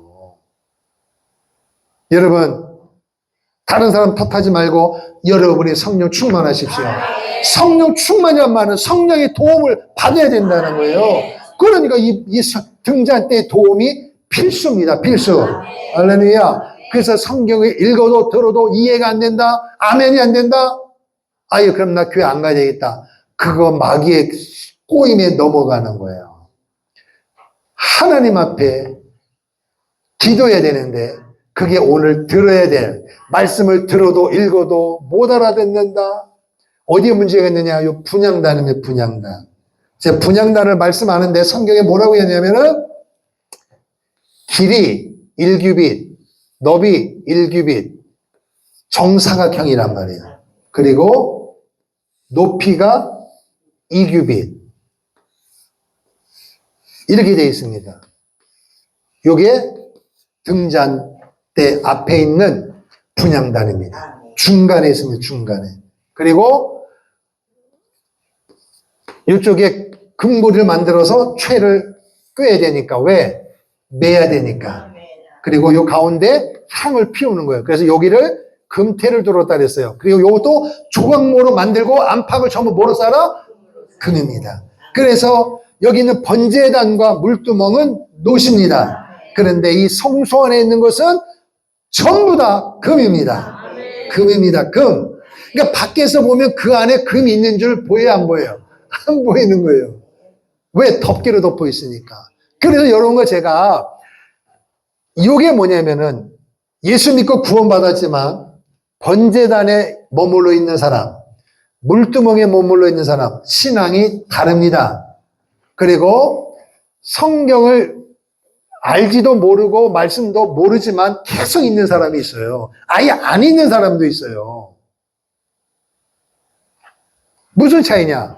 여러분, 다른 사람 탓하지 말고 여러분이 성령 충만하십시오. 성령 충만이란 말은 성령의 도움을 받아야 된다는 거예요. 그러니까 이 등잔대의 도움이 필수입니다. 필수. 할렐루야. 그래서 성경을 읽어도 들어도 이해가 안 된다. 아멘이 안 된다. 그럼 나 교회 안 가야 되겠다. 그거 마귀의 꼬임에 넘어가는 거예요. 하나님 앞에 기도해야 되는데 그게 오늘 들어야 될 말씀을 들어도 읽어도 못 알아듣는다. 어디에 문제가 있느냐? 요 분향단이에요. 분향단. 제가 분향단을 말씀하는데 성경에 뭐라고 했냐면은 길이 1규빗, 너비 1규빗, 정사각형이란 말이에요. 그리고 높이가 2규빗. 이렇게 되어 있습니다. 요게 등잔대 앞에 있는 분향단입니다. 중간에 있습니다. 중간에. 그리고 이쪽에 금고리를 만들어서 채를 꿰야 되니까. 왜? 매야 되니까. 그리고 요 가운데 향을 피우는 거예요. 그래서 여기를 금태를 들었다 그랬어요. 그리고 요것도 조각모로 만들고 안팎을 전부 뭐로 쌓아? 금입니다. 그래서 여기 있는 번제단과 물두멍은 노십니다. 그런데 이 성소 안에 있는 것은 전부 다 금입니다. 금입니다. 금. 그러니까 밖에서 보면 그 안에 금이 있는 줄 보여요, 안 보여요? 안 보이는 거예요. 왜? 덮개로 덮어 있으니까. 그래서 이런 거 제가, 이게 뭐냐면은 예수 믿고 구원받았지만 번제단에 머물러 있는 사람, 물두멍에 머물러 있는 사람, 신앙이 다릅니다. 그리고 성경을 알지도 모르고 말씀도 모르지만 계속 있는 사람이 있어요. 아예 안 있는 사람도 있어요. 무슨 차이냐?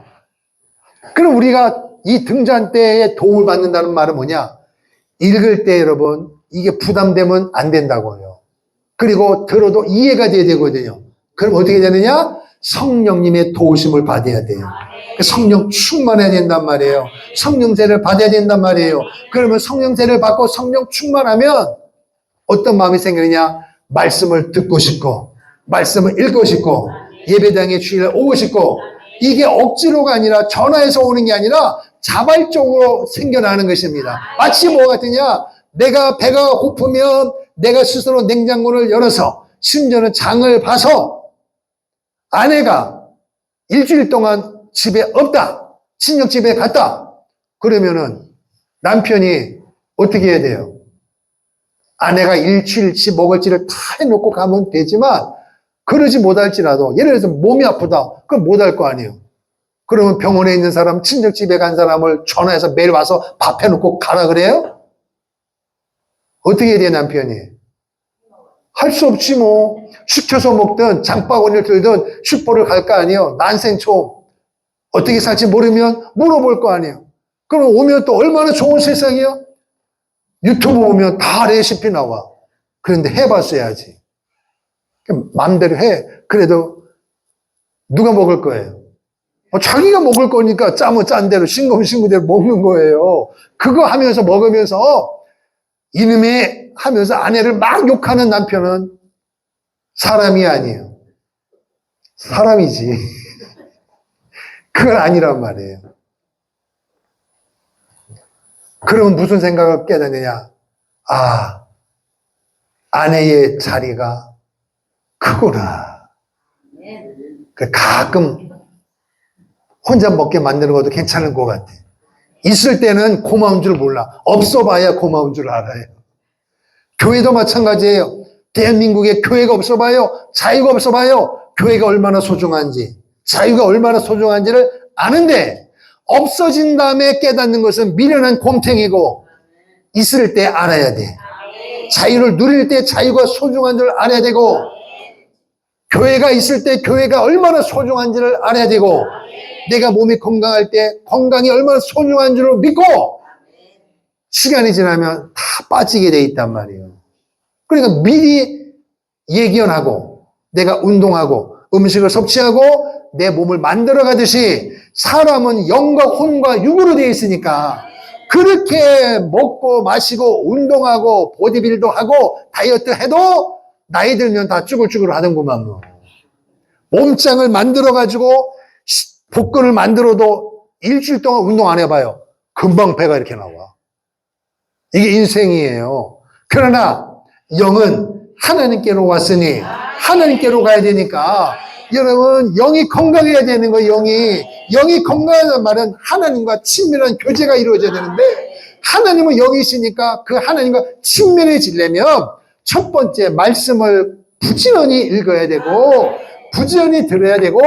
그럼 우리가 이 등잔 때에 도움을 받는다는 말은 뭐냐? 읽을 때 여러분, 이게 부담되면 안 된다고요. 그리고 들어도 이해가 돼야 되거든요. 그럼 어떻게 되느냐? 성령님의 도우심을 받아야 돼요. 성령 충만해야 된단 말이에요. 성령세를 받아야 된단 말이에요. 그러면 성령세를 받고 성령 충만하면 어떤 마음이 생기느냐? 말씀을 듣고 싶고, 말씀을 읽고 싶고, 예배당에 주일에 오고 싶고, 이게 억지로가 아니라 전화해서 오는 게 아니라 자발적으로 생겨나는 것입니다. 마치 뭐 같으냐? 내가 배가 고프면 내가 스스로 냉장고를 열어서 심지어는 장을 봐서 아내가 일주일 동안 집에 없다. 친정 집에 갔다. 그러면은 남편이 어떻게 해야 돼요? 아내가 일주일치 먹을지를 다 해놓고 가면 되지만 그러지 못할지라도 예를 들어서 몸이 아프다. 그럼 못할 거 아니에요. 그러면 병원에 있는 사람, 친정 집에 간 사람을 전화해서 매일 와서 밥 해놓고 가라 그래요? 어떻게 해야 돼, 남편이? 할 수 없지 뭐. 시켜서 먹든 장바구니를 들든 슈퍼를 갈 거 아니에요. 난생 처음. 어떻게 살지 모르면 물어볼 거 아니에요. 그럼 오면 또 얼마나 좋은 세상이요? 유튜브 보면 다 레시피 나와. 그런데 해봤어야지. 마음대로 해. 그래도 누가 먹을 거예요? 자기가 먹을 거니까 짜면 짠 대로 싱거면 싱거운 대로 먹는 거예요. 그거 하면서 먹으면서 이놈의 하면서 아내를 막 욕하는 남편은 사람이 아니에요. 사람이지. 그건 아니란 말이에요. 그러면 무슨 생각을 깨닫느냐? 아, 아내의 자리가 크구나. 가끔 혼자 먹게 만드는 것도 괜찮은 것 같아. 있을 때는 고마운 줄 몰라. 없어봐야 고마운 줄 알아요. 교회도 마찬가지예요. 대한민국에 교회가 없어봐요. 자유가 없어봐요. 교회가 얼마나 소중한지, 자유가 얼마나 소중한지를 아는데 없어진 다음에 깨닫는 것은 미련한 곰탱이고 있을 때 알아야 돼. 자유를 누릴 때 자유가 소중한 줄 알아야 되고 교회가 있을 때 교회가 얼마나 소중한지를 알아야 되고 내가 몸이 건강할 때 건강이 얼마나 소중한 줄을 믿고 시간이 지나면 다 빠지게 돼 있단 말이에요. 그러니까 미리 예견하고 내가 운동하고 음식을 섭취하고 내 몸을 만들어 가듯이 사람은 영과 혼과 육으로 되어 있으니까 그렇게 먹고 마시고 운동하고 보디빌도 하고 다이어트 해도 나이 들면 다 쭈글쭈글 하는구만 뭐. 몸짱을 만들어 가지고 복근을 만들어도 일주일 동안 운동 안 해봐요. 금방 배가 이렇게 나와. 이게 인생이에요. 그러나 영은 하나님께로 왔으니 하나님께로 가야 되니까 여러분 영이 건강해야 되는 거예요. 영이 건강하다는 말은 하나님과 친밀한 교제가 이루어져야 되는데 하나님은 영이시니까 그 하나님과 친밀해지려면 첫 번째 말씀을 부지런히 읽어야 되고 부지런히 들어야 되고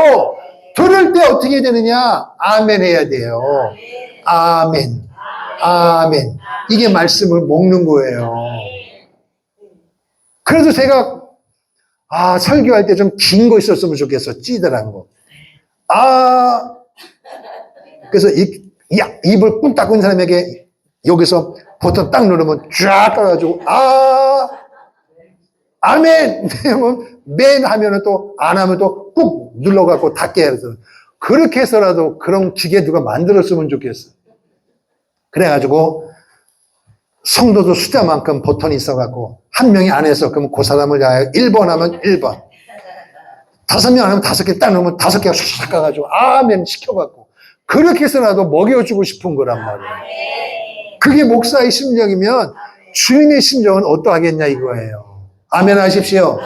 들을 때 어떻게 되느냐? 아멘 해야 돼요. 아멘. 아멘. 이게 말씀을 먹는 거예요. 그래서 제가 설교할 때 좀 긴 거 있었으면 좋겠어. 찌들한 거. 그래서 입을 꾹 닫고 있는 사람에게 여기서 버튼 딱 누르면 쫙 가가지고 아멘! 맨 하면은 또 안 하면 또 꾹 눌러갖고 닫게 해서 그렇게 해서라도 그런 기계 누가 만들었으면 좋겠어. 그래가지고 성도도 숫자만큼 버튼이 있어갖고 한 명이 안 해서 그러면 그 사람을 위하여 1번 하면 1번 5명 안 하면 5개 딱 넣으면 5개가 샥샥 가가지고 아멘 시켜갖고 그렇게 해서라도 먹여주고 싶은 거란 말이에요. 그게 목사의 심정이면 주인의 심정은 어떠하겠냐 이거예요. 아멘 하십시오.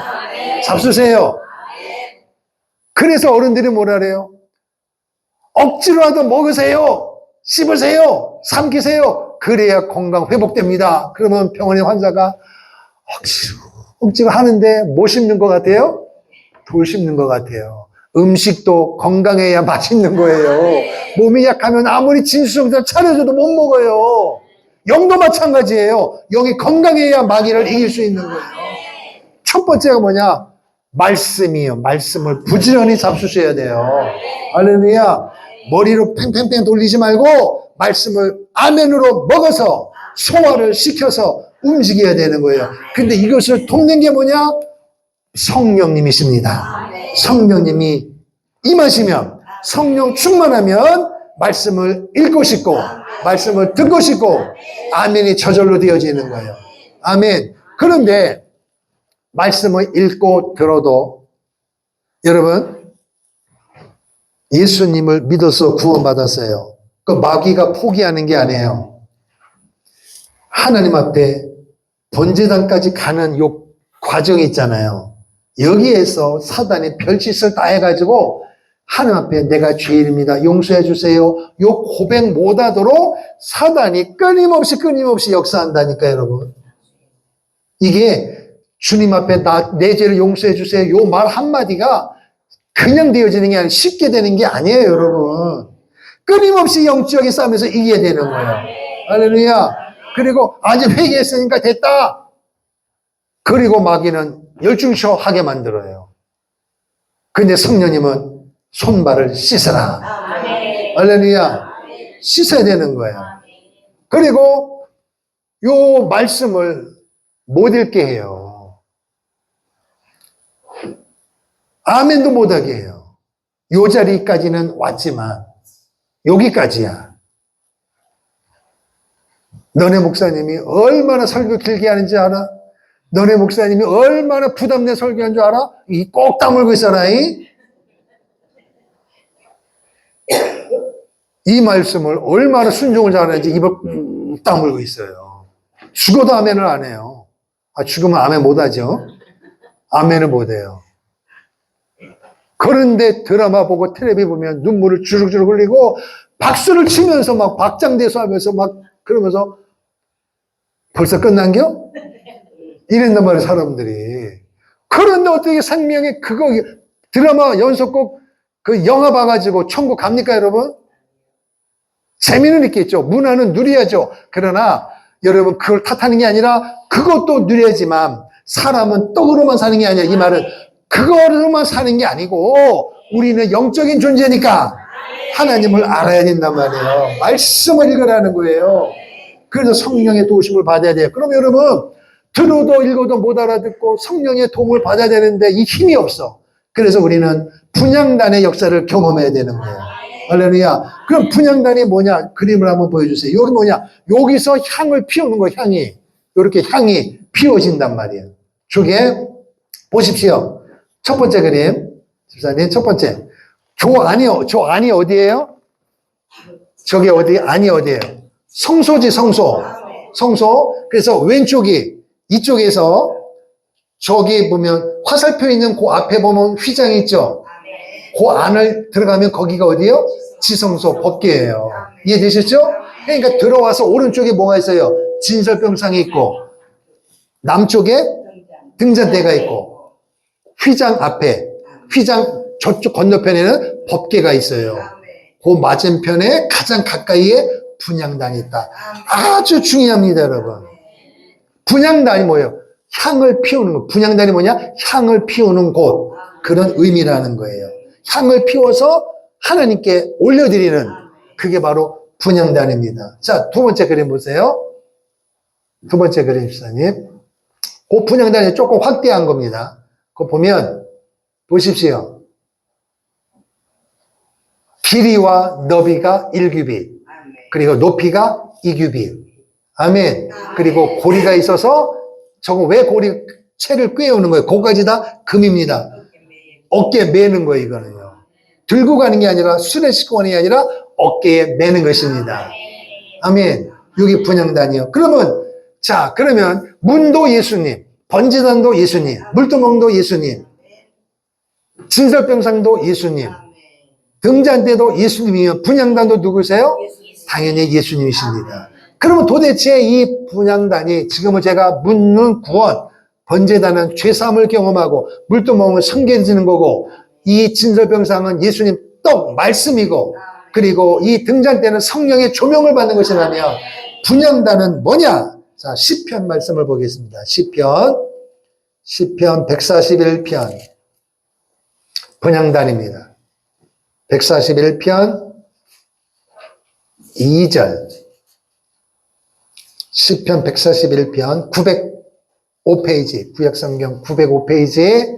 잡수세요. 그래서 어른들이 뭐라 그래요? 억지로라도 먹으세요. 씹으세요. 삼키세요. 그래야 건강 회복됩니다. 그러면 병원의 환자가 억지로 하는데 뭐 씹는 것 같아요? 돌 씹는 것 같아요. 음식도 건강해야 맛있는 거예요. 몸이 약하면 아무리 진수성찬 차려줘도 못 먹어요. 영도 마찬가지예요. 영이 건강해야 마귀를 이길 수 있는 거예요. 첫 번째가 뭐냐? 말씀이요. 말씀을 부지런히 잡수셔야 돼요. 할렐루야. 머리로 팽팽팽 돌리지 말고 말씀을 아멘으로 먹어서 소화를 시켜서 움직여야 되는 거예요. 근데 이것을 돕는 게 뭐냐? 성령님이십니다. 성령님이 임하시면, 성령 충만하면 말씀을 읽고 싶고 말씀을 듣고 싶고 아멘이 저절로 되어지는 거예요. 아멘. 그런데 말씀을 읽고 들어도 여러분 예수님을 믿어서 구원받았어요. 그 마귀가 포기하는 게 아니에요. 하나님 앞에 번제단까지 가는 요 과정이 있잖아요. 여기에서 사단이 별짓을 다 해가지고 하나님 앞에 내가 죄인입니다. 용서해 주세요. 요 고백 못하도록 사단이 끊임없이 역사한다니까요, 여러분. 이게 주님 앞에 내 죄를 용서해 주세요. 요 말 한마디가 그냥 되어지는 게 아니라 쉽게 되는 게 아니에요, 여러분. 끊임없이 영적인 싸움에서 이겨야 되는 거예요. 할렐루야. 그리고 아직 회개했으니까 됐다. 그리고 마귀는 열중쇼 하게 만들어요. 근데 성령님은 손발을 씻으라. 할렐루야. 씻어야 되는 거예요. 그리고 요 말씀을 못 읽게 해요. 아멘도 못하게 해요. 요 자리까지는 왔지만 여기까지야. 너네 목사님이 얼마나 설교 길게 하는지 알아? 너네 목사님이 얼마나 부담내 설교한 줄 알아? 이 꼭 다물고 있어라. 이 말씀을 얼마나 순종을 잘하는지 입을 다물고 있어요. 죽어도 아멘을 안 해요. 죽으면 아멘 못하죠. 아멘을 못해요. 그런데 드라마 보고 텔레비 보면 눈물을 주룩주룩 흘리고 박수를 치면서 막 박장대소 하면서 막 그러면서 벌써 끝난겨? 이랬단 말이에요, 사람들이. 그런데 어떻게 생명에 그거 드라마 연속곡 그 영화 봐가지고 천국 갑니까, 여러분? 재미는 있겠죠. 문화는 누려야죠. 그러나 여러분 그걸 탓하는 게 아니라 그것도 누려야지만 사람은 떡으로만 사는 게 아니야. 이 말은 그거로만 사는 게 아니고 우리는 영적인 존재니까 하나님을 알아야 된단 말이에요. 말씀을 읽으라는 거예요. 그래서 성령의 도우심을 받아야 돼요. 그럼 여러분 들어도 읽어도 못 알아듣고 성령의 도움을 받아야 되는데 이 힘이 없어. 그래서 우리는 분향단의 역사를 경험해야 되는 거예요. 할렐루야. 그럼 분향단이 뭐냐? 그림을 한번 보여주세요. 여기 뭐냐? 여기서 향을 피우는 거예요, 향이. 이렇게 향이 피워진단 말이에요. 저게, 보십시오. 첫 번째 그림. 집사님, 첫 번째. 저 안이 어디예요? 저게 안이 어디예요? 성소지, 성소. 성소. 그래서 왼쪽이, 이쪽에서 저기 보면 화살표 있는 그 앞에 보면 휘장이 있죠? 그 안을 들어가면 거기가 어디예요? 지성소, 법궤예요. 이해되셨죠? 그러니까 들어와서 오른쪽에 뭐가 있어요? 진설병상이 있고 남쪽에 등잔대가 있고 휘장 앞에 휘장 저쪽 건너편에는 법궤가 있어요. 그 맞은편에 가장 가까이에 분향단이 있다. 아주 중요합니다, 여러분. 분향단이 뭐예요? 향을 피우는 거. 분향단이 뭐냐? 향을 피우는 곳. 그런 의미라는 거예요. 향을 피워서 하나님께 올려드리는 그게 바로 분향단입니다. 자, 두 번째 그림 보세요. 두 번째 그림, 집사님. 그 분향단이 조금 확대한 겁니다. 그거 보면 보십시오. 길이와 너비가 1규빗, 그리고 높이가 2규빗. 아멘. 그리고 고리가 있어서 저거 왜 고리 채를 꿰어오는 거예요? 그거까지 다 금입니다. 어깨에 매는 거예요, 이거는요. 들고 가는 게 아니라 수레 싣고 가는 게 아니라 어깨에 매는 것입니다. 아멘. 여기 분향단이요. 그러면 문도 예수님, 번제단도 예수님, 물두멍도 예수님, 진설병상도 예수님, 등잔대도 예수님이요. 분향단도 누구세요? 당연히 예수님이십니다. 그러면 도대체 이 분향단이 지금은 제가 묻는 구원, 번제단은 죄사함을 경험하고 물두멍은 성결해지는 거고 이 진설병상은 예수님 떡, 말씀이고 그리고 이 등잔대는 성령의 조명을 받는 것이라면 분향단은 뭐냐? 자, 시편 말씀을 보겠습니다. 시편 141편 분향단입니다. 141편 2절 시편 141편 905페이지 구약성경 905페이지에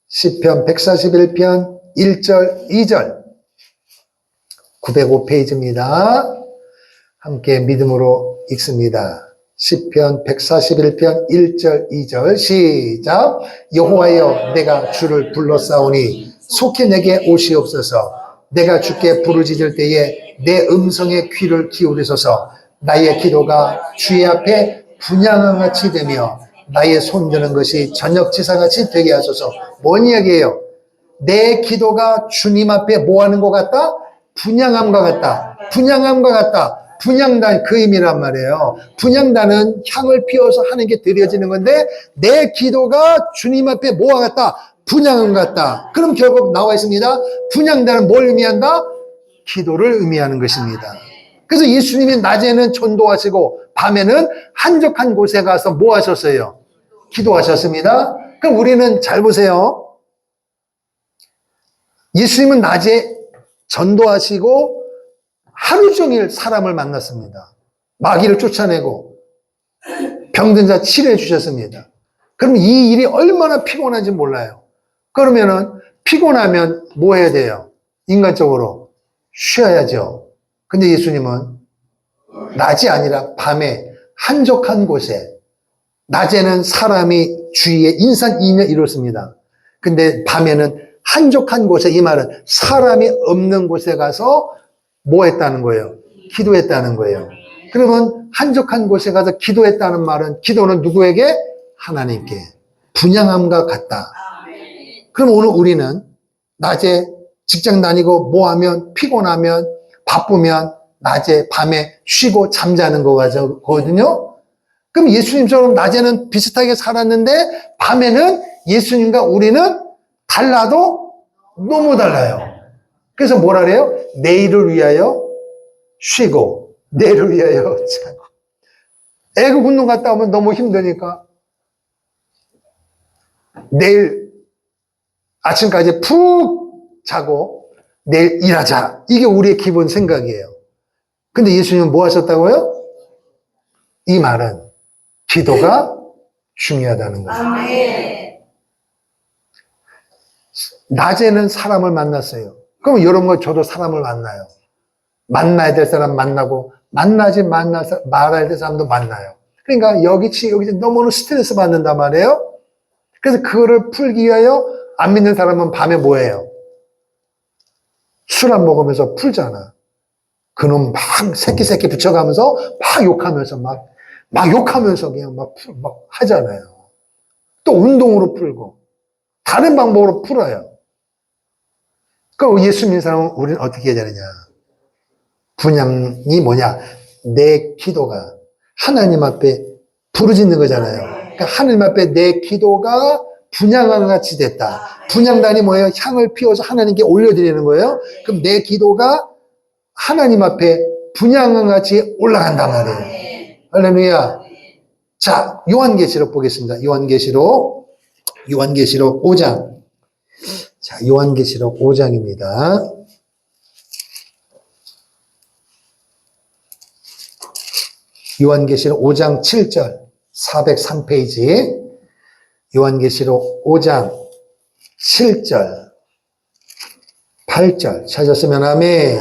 시편 141편 1절 2절 905페이지입니다. 함께 믿음으로 읽습니다. 시편 141편 1절 2절 시작. 여호와여 내가 주를 불러싸우니 속히 내게 오시옵소서. 내가 주께 부르짖을 때에 내 음성에 귀를 기울이소서. 나의 기도가 주의 앞에 분향함같이 되며 나의 손드는 것이 저녁지사같이 되게 하소서. 뭔 이야기예요? 내 기도가 주님 앞에 뭐 하는 것 같다? 분향함과 같다. 분향함과 같다. 분향단 그 의미란 말이에요. 분향단은 향을 피워서 하는 게 드려지는 건데 내 기도가 주님 앞에 뭐와 같다? 분향함 같다. 그럼 결국 나와 있습니다. 분향단은 뭘 의미한다? 기도를 의미하는 것입니다. 그래서 예수님이 낮에는 전도하시고 밤에는 한적한 곳에 가서 뭐 하셨어요? 기도하셨습니다. 그럼 우리는 잘 보세요. 예수님은 낮에 전도하시고 하루 종일 사람을 만났습니다. 마귀를 쫓아내고 병든 자 치료해 주셨습니다. 그럼 이 일이 얼마나 피곤한지 몰라요. 그러면은 피곤하면 뭐 해야 돼요? 인간적으로 쉬어야죠. 근데 예수님은 낮이 아니라 밤에 한적한 곳에, 낮에는 사람이 주위에 인산이인을 이뤘습니다. 근데 밤에는 한적한 곳에, 이 말은 사람이 없는 곳에 가서 뭐 했다는 거예요? 기도했다는 거예요. 그러면 한적한 곳에 가서 기도했다는 말은, 기도는 누구에게? 하나님께. 분향함과 같다. 그럼 오늘 우리는 낮에 직장 다니고 뭐 하면, 피곤하면, 바쁘면 낮에 밤에 쉬고 잠자는 거거든요. 그럼 예수님처럼 낮에는 비슷하게 살았는데 밤에는 예수님과 우리는 달라도 너무 달라요. 그래서 뭐라 그래요? 내일을 위하여 쉬고 내일을 위하여 자고. 애국 운동 갔다 오면 너무 힘드니까 내일 아침까지 푹 자고 내일 일하자. 이게 우리의 기본 생각이에요. 근데 예수님은 뭐 하셨다고요? 이 말은 기도가 중요하다는 거죠. 낮에는 사람을 만났어요. 그럼 여러분과 저도 사람을 만나요. 만나야 될 사람 만나고 만나지 말아야 될 사람도 만나요. 그러니까 여기 너무 스트레스 받는단 말이에요. 그래서 그거를 풀기 위하여 안 믿는 사람은 밤에 뭐해요? 술 안 먹으면서 풀잖아. 그놈 막 새끼 붙여가면서 막 욕하면서 막 욕하면서 그냥 막 하잖아요. 또 운동으로 풀고 다른 방법으로 풀어요. 그럼 예수 믿는 사람은 우리는 어떻게 해야 되느냐? 분향이 뭐냐? 내 기도가 하나님 앞에 부르짖는 거잖아요. 그러니까 하나님 앞에 내 기도가 분향함 같이 됐다. 분향단이 뭐예요? 향을 피워서 하나님께 올려드리는 거예요. 그럼 내 기도가 하나님 앞에 분향함 같이 올라간단 말이에요. 할렐루야. 자, 요한계시록 보겠습니다. 요한계시록 5장. 자, 요한계시록 5장입니다. 요한계시록 5장 7절 403페이지 요한계시록 5장 7절 8절 찾았으면 아멘.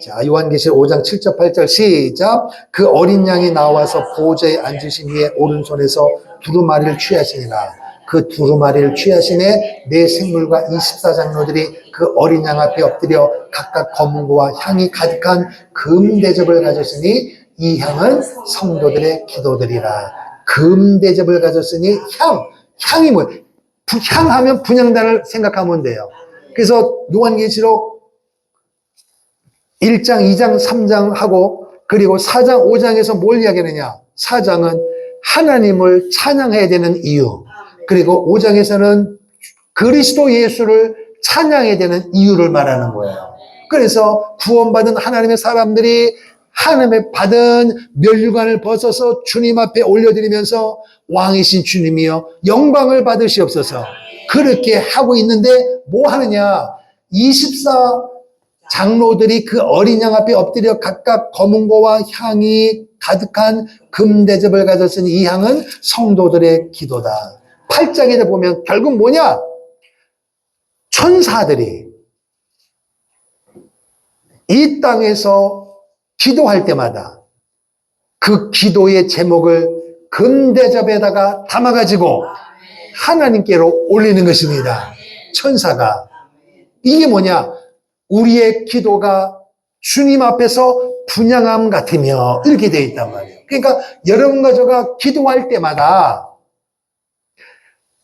자, 요한계시록 5장 7절 8절 시작. 그 어린 양이 나와서 보좌에 앉으신 이에 오른손에서 두루마리를 취하시니라. 그 두루마리를 취하시네 네 생물과 24장로들이 그 어린 양 앞에 엎드려 각각 검은고와 향이 가득한 금 대접을 가졌으니 이 향은 성도들의 기도들이라. 금대접을 가졌으니 향이 뭐예요? 향하면 분향단을 생각하면 돼요. 그래서 요한계시록 1장, 2장, 3장 하고 그리고 4장, 5장에서 뭘 이야기하느냐? 4장은 하나님을 찬양해야 되는 이유, 그리고 5장에서는 그리스도 예수를 찬양해야 되는 이유를 말하는 거예요. 그래서 구원받은 하나님의 사람들이 하나님의 받은 면류관을 벗어서 주님 앞에 올려드리면서 왕이신 주님이여 영광을 받으시옵소서, 그렇게 하고 있는데 뭐 하느냐? 24 장로들이 그 어린 양 앞에 엎드려 각각 검은고와 향이 가득한 금대접을 가졌으니 이 향은 성도들의 기도다. 8장에 보면 결국 뭐냐? 천사들이 이 땅에서 기도할 때마다 그 기도의 제목을 금대접에다가 담아가지고 하나님께로 올리는 것입니다. 천사가. 이게 뭐냐? 우리의 기도가 주님 앞에서 분향함 같으며 이렇게 되어 있단 말이에요. 그러니까 여러분과 저가 기도할 때마다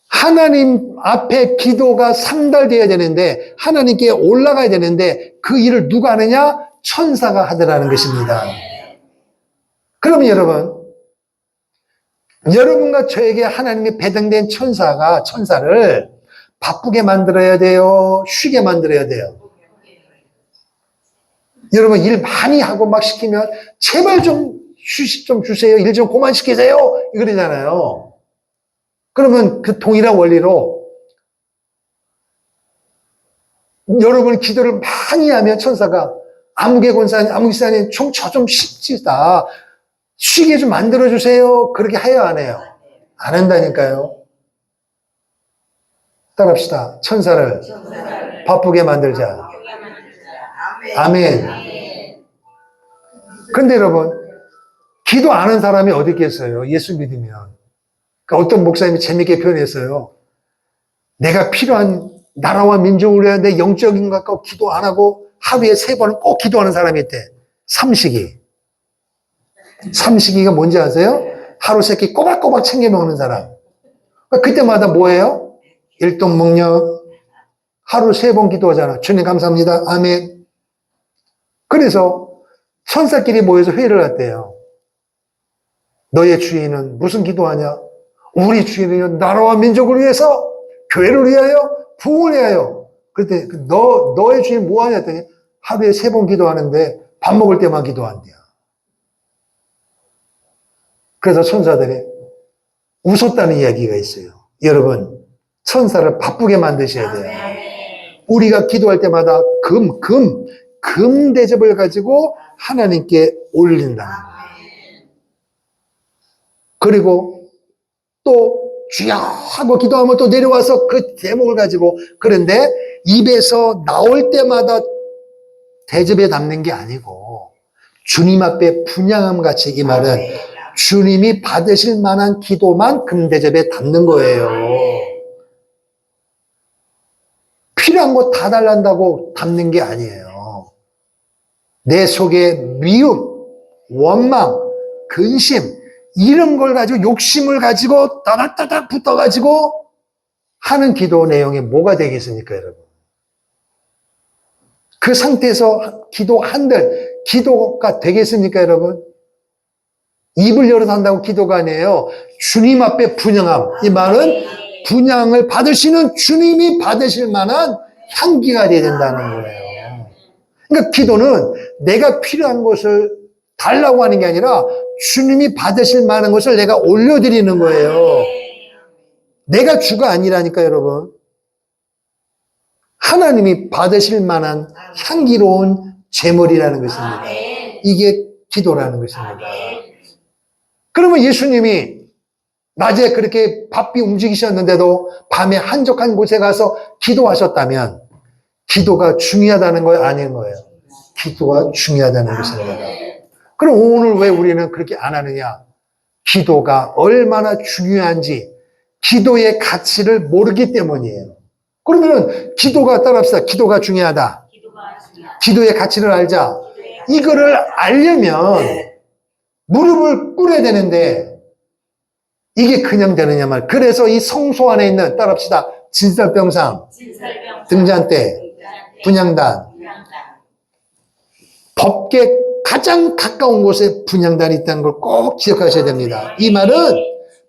하나님 앞에 기도가 상달되어야 되는데 하나님께 올라가야 되는데 그 일을 누가 하느냐? 천사가 하더라는 것입니다. 그러면 여러분과 저에게 하나님이 배정된 천사를 바쁘게 만들어야 돼요? 쉬게 만들어야 돼요? 여러분 일 많이 하고 막 시키면 제발 좀 휴식 좀 주세요. 일 좀 그만 시키세요. 이러잖아요. 그러면 그 동일한 원리로 여러분 기도를 많이 하면 천사가 아무개 권사님, 아무기사님 저 좀 쉽지다. 쉬게 좀 만들어주세요. 그렇게 해요, 안 해요? 안 한다니까요. 따라합시다. 천사를 바쁘게 만들자. 아멘. 근데 여러분, 기도 안 하는 사람이 어디 있겠어요? 예수 믿으면. 그러니까 어떤 목사님이 재밌게 표현했어요. 내가 필요한 나라와 민족을 위해 내 영적인 것 갖고 기도 안 하고 하루에 3번은 꼭 기도하는 사람이 있대. 삼식이. 삼식이가 뭔지 아세요? 하루 세끼 꼬박꼬박 챙겨 먹는 사람. 그러니까 그때마다 뭐예요? 일동목녀. 하루 3번 기도하잖아. 주님 감사합니다. 아멘. 그래서 천사끼리 모여서 회의를 했대요. 너의 주인은 무슨 기도하냐? 우리 주인은 나라와 민족을 위해서, 교회를 위하여, 부흥을 위하여. 그때 너의 주인 뭐 하냐 했더니 하루에 3번 기도하는데 밥 먹을 때만 기도한대요. 그래서 천사들이 웃었다는 이야기가 있어요. 여러분, 천사를 바쁘게 만드셔야 돼요. 우리가 기도할 때마다 금 대접을 가지고 하나님께 올린다는 거예요. 그리고 또 주여 하고 기도하면 또 내려와서 그 제목을 가지고, 그런데 입에서 나올 때마다 대접에 담는 게 아니고 주님 앞에 분향함 같이, 이 말은 주님이 받으실 만한 기도만 금대접에 담는 거예요. 필요한 거 다 달란다고 담는 게 아니에요. 내 속에 미움, 원망, 근심, 이런 걸 가지고, 욕심을 가지고 따닥따닥 붙어가지고 하는 기도 내용이 뭐가 되겠습니까, 여러분? 그 상태에서 기도한들 기도가 되겠습니까, 여러분? 입을 열어서 한다고 기도가 아니에요. 주님 앞에 분향함. 이 말은 분향을 받으시는 주님이 받으실 만한 향기가 되어야 된다는 거예요. 그러니까 기도는 내가 필요한 것을 달라고 하는 게 아니라 주님이 받으실 만한 것을 내가 올려드리는 거예요. 내가 주가 아니라니까, 여러분. 하나님이 받으실 만한 향기로운 제물이라는 것입니다. 이게 기도라는 것입니다. 그러면 예수님이 낮에 그렇게 바삐 움직이셨는데도 밤에 한적한 곳에 가서 기도하셨다면 기도가 중요하다는 거예요? 아닌 거예요? 기도가 중요하다는 것입니다. 그럼 오늘 왜 우리는 그렇게 안 하느냐? 기도가 얼마나 중요한지, 기도의 가치를 모르기 때문이에요. 그러면은 기도가, 따라합시다. 기도가 중요하다. 기도의 가치를 알자. 이거를 알려면 무릎을 꿇어야 되는데 이게 그냥 되느냐 말. 그래서 이 성소 안에 있는, 따라합시다. 진설병상, 등잔대, 분향단, 법계 가장 가까운 곳에 분향단이 있다는 걸 꼭 기억하셔야 됩니다. 이 말은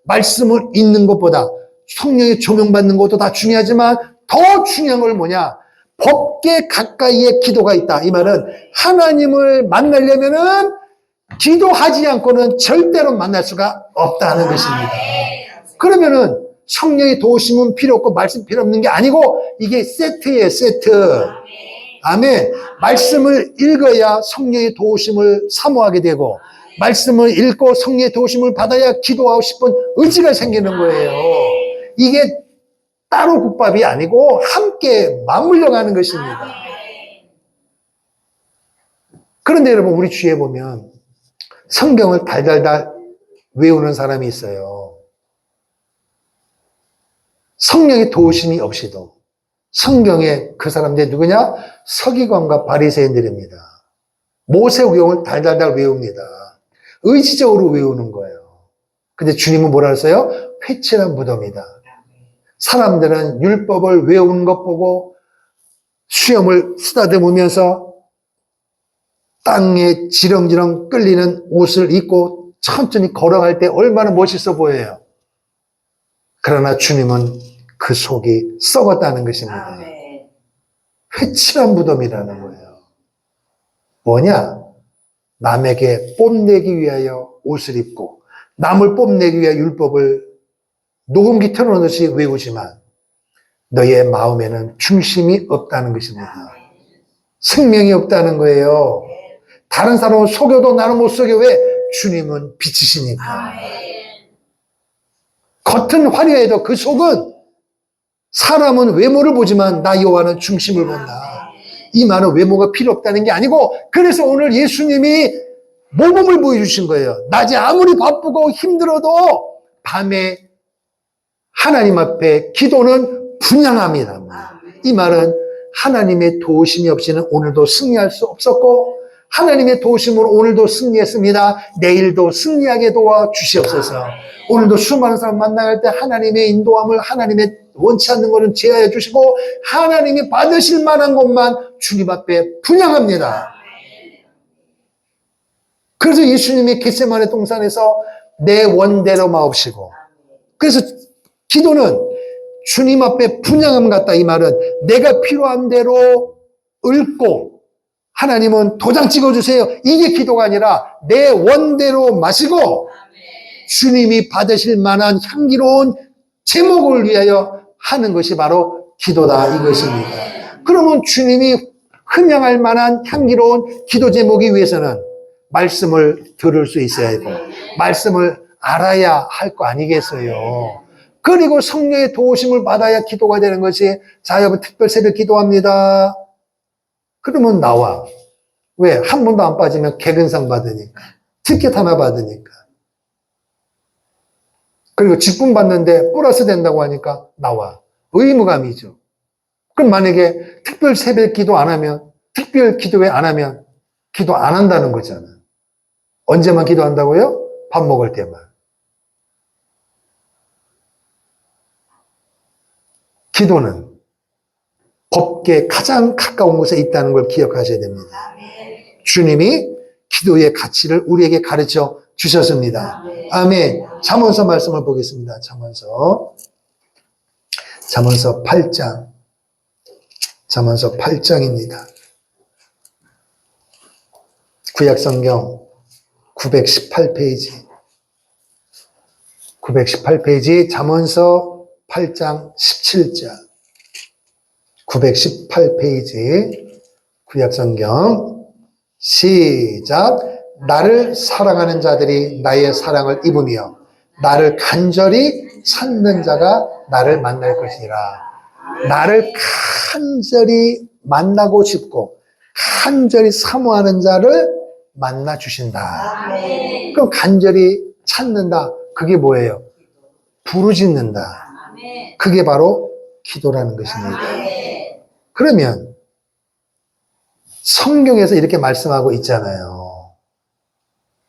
말씀을 읽는 것보다 성령의 조명받는 것도 다 중요하지만 더 중요한 걸 뭐냐? 법계 가까이에 기도가 있다. 이 말은 하나님을 만나려면은 기도하지 않고는 절대로 만날 수가 없다는 것입니다. 그러면은 성령의 도우심은 필요 없고 말씀 필요 없는 게 아니고 이게 세트예요, 세트. 아멘. 말씀을 읽어야 성령의 도우심을 사모하게 되고 말씀을 읽고 성령의 도우심을 받아야 기도하고 싶은 의지가 생기는 거예요. 이게 따로 국밥이 아니고 함께 맞물려 가는 것입니다. 그런데 여러분 우리 주위에 보면 성경을 달달달 외우는 사람이 있어요. 성령의 도우심이 없이도 성경에 그 사람들이 누구냐? 서기관과 바리새인들입니다. 모세오경을 달달달 외웁니다. 의지적으로 외우는 거예요. 근데 주님은 뭐라 했어요? 회칠한 무덤이다. 사람들은 율법을 외우는 것 보고 수염을 쓰다듬으면서 땅에 지렁지렁 끌리는 옷을 입고 천천히 걸어갈 때 얼마나 멋있어 보여요. 그러나 주님은 그 속이 썩었다는 것입니다. 회칠한 무덤이라는 거예요. 뭐냐? 남에게 뽐내기 위하여 옷을 입고 남을 뽐내기 위하여 율법을 녹음기 틀어놓듯이 외우지만 너의 마음에는 중심이 없다는 것입니다. 생명이 없다는 거예요. 다른 사람을 속여도 나는 못 속여. 왜? 주님은 빛이시니까. 겉은 화려해도 그 속은 사람은 외모를 보지만 나 여호와는 중심을 본다. 이 말은 외모가 필요 없다는 게 아니고 그래서 오늘 예수님이 모범을 보여주신 거예요. 낮에 아무리 바쁘고 힘들어도 밤에 하나님 앞에 기도는 분향합니다. 이 말은 하나님의 도우심이 없이는 오늘도 승리할 수 없었고 하나님의 도우심으로 오늘도 승리했습니다. 내일도 승리하게 도와주시옵소서. 오늘도 수많은 사람 만나갈 때 하나님의 인도함을 하나님의 원치 않는 것은 제하여 주시고 하나님이 받으실 만한 것만 주님 앞에 분향합니다. 그래서 예수님이 겟세마네 동산에서 내 원대로 마옵시고 그래서 기도는 주님 앞에 분향함 같다. 이 말은 내가 필요한 대로 읊고 하나님은 도장 찍어주세요. 이게 기도가 아니라 내 원대로 마시고 주님이 받으실 만한 향기로운 제목을 위하여 하는 것이 바로 기도다 이것입니다. 그러면 주님이 흠양할 만한 향기로운 기도 제목이 위해서는 말씀을 들을 수 있어야 하고 말씀을 알아야 할 거 아니겠어요. 그리고 성령의 도우심을 받아야 기도가 되는 것이 자 여러분 특별 새벽 기도합니다. 그러면 나와. 왜? 한 번도 안 빠지면 개근상 받으니까. 티켓 하나 받으니까. 그리고 직분 받는데 플러스 된다고 하니까 나와. 의무감이죠. 그럼 만약에 특별 새벽 기도 안 하면, 특별 기도회 안 하면 기도 안 한다는 거잖아. 언제만 기도한다고요? 밥 먹을 때만. 기도는 법계 가장 가까운 곳에 있다는 걸 기억하셔야 됩니다. 주님이 기도의 가치를 우리에게 가르쳐 주셨습니다. 아멘. 잠언서 말씀을 보겠습니다. 잠언서 8장. 잠언서 8장입니다. 구약성경 918페이지. 918페이지 잠언서 8장 17절. 918페이지 구약성경 시작. 나를 사랑하는 자들이 나의 사랑을 입으며 나를 간절히 찾는 자가 나를 만날 것이라. 나를 간절히 만나고 싶고 간절히 사모하는 자를 만나 주신다. 그럼 간절히 찾는다. 그게 뭐예요? 부르짖는다. 그게 바로 기도라는 것입니다. 그러면 성경에서 이렇게 말씀하고 있잖아요.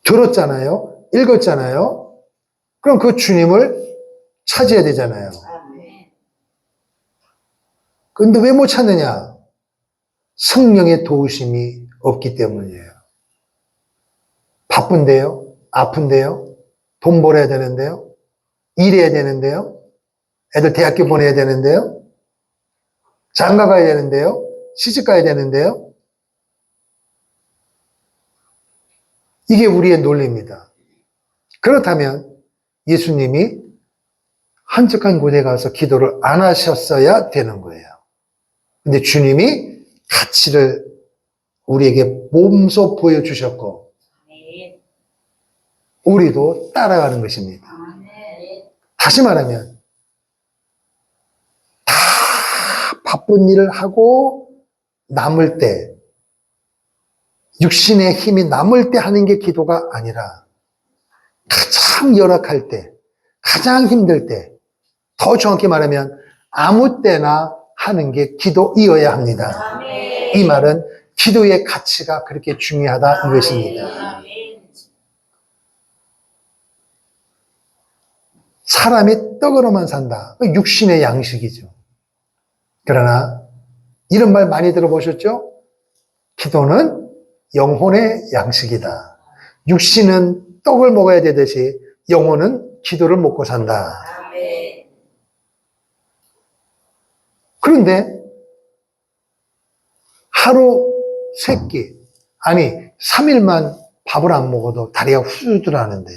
들었잖아요. 읽었잖아요. 그럼 그 주님을 찾아야 되잖아요. 그런데 왜 못 찾느냐? 성령의 도우심이 없기 때문이에요. 바쁜데요? 아픈데요? 돈 벌어야 되는데요? 일해야 되는데요? 애들 대학교 보내야 되는데요? 장가 가야 되는데요? 시집 가야 되는데요? 이게 우리의 논리입니다. 그렇다면 예수님이 한적한 곳에 가서 기도를 안 하셨어야 되는 거예요. 근데 주님이 가치를 우리에게 몸소 보여주셨고 우리도 따라가는 것입니다. 다시 말하면 다 바쁜 일을 하고 남을 때, 육신의 힘이 남을 때 하는 게 기도가 아니라 가장 열악할 때, 가장 힘들 때, 더 정확히 말하면 아무 때나 하는 게 기도이어야 합니다. 이 말은 기도의 가치가 그렇게 중요하다 이것입니다. 사람이 떡으로만 산다. 육신의 양식이죠. 그러나 이런 말 많이 들어보셨죠? 기도는 영혼의 양식이다. 육신은 떡을 먹어야 되듯이 영혼은 기도를 먹고 산다. 그런데 하루 3끼, 아니 3일만 밥을 안 먹어도 다리가 후들하는데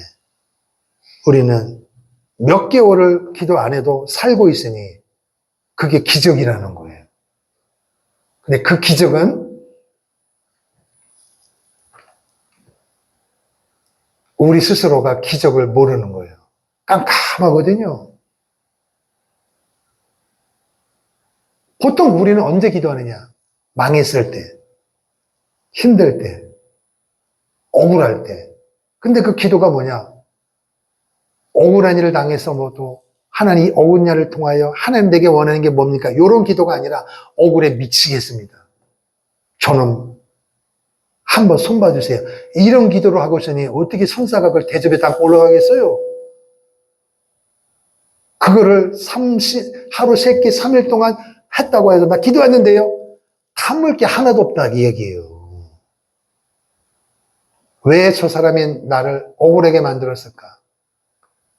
우리는 몇 개월을 기도 안 해도 살고 있으니 그게 기적이라는 거예요. 근데 그 기적은 우리 스스로가 기적을 모르는 거예요. 깜깜하거든요. 보통 우리는 언제 기도하느냐? 망했을 때, 힘들 때, 억울할 때. 근데 그 기도가 뭐냐? 억울한 일을 당해서 뭐도 하나님 이 억울한 일을 통하여 하나님 내게 원하는 게 뭡니까? 이런 기도가 아니라 억울해 미치겠습니다. 저는 한번 손 봐주세요. 이런 기도를 하고 있으니 어떻게 손사각을 대접에 담고 올라가겠어요? 그거를 하루 3끼 3일 동안 했다고 해서 나 기도했는데요. 담을 게 하나도 없다 이 얘기예요. 왜 저 사람이 나를 억울하게 만들었을까?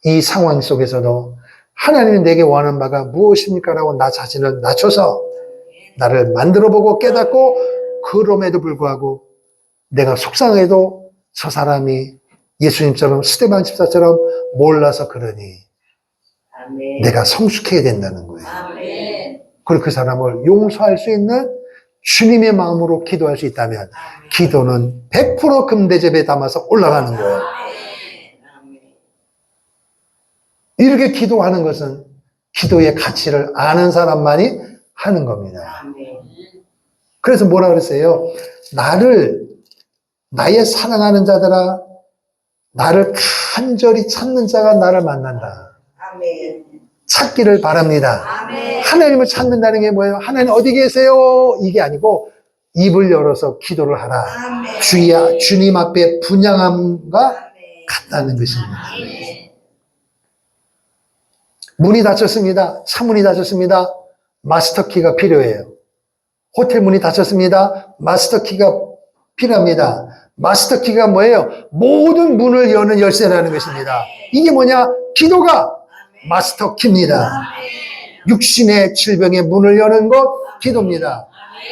이 상황 속에서도 하나님이 내게 원하는 바가 무엇입니까? 라고 나 자신을 낮춰서 나를 만들어보고 깨닫고 그럼에도 불구하고 내가 속상해도 저 사람이 예수님처럼 스데반 집사처럼 몰라서 그러니 내가 성숙해야 된다는 거예요. 그리고 그 사람을 용서할 수 있는 주님의 마음으로 기도할 수 있다면 기도는 100% 금대접에 담아서 올라가는 거예요. 이렇게 기도하는 것은 기도의 가치를 아는 사람만이 하는 겁니다. 그래서 뭐라 그랬어요? 나의 사랑하는 자들아, 나를 간절히 찾는 자가 나를 만난다. 찾기를 바랍니다. 하나님을 찾는다는 게 뭐예요? 하나님 어디 계세요? 이게 아니고 입을 열어서 기도를 하라. 주님 앞에 분향함과 같다는 것입니다. 문이 닫혔습니다. 차문이 닫혔습니다. 마스터키가 필요해요. 호텔 문이 닫혔습니다. 마스터키가 필요합니다. 마스터키가 뭐예요? 모든 문을 여는 열쇠라는 것입니다. 이게 뭐냐? 기도가 마스터키입니다. 육신의 질병의 문을 여는 것 기도입니다.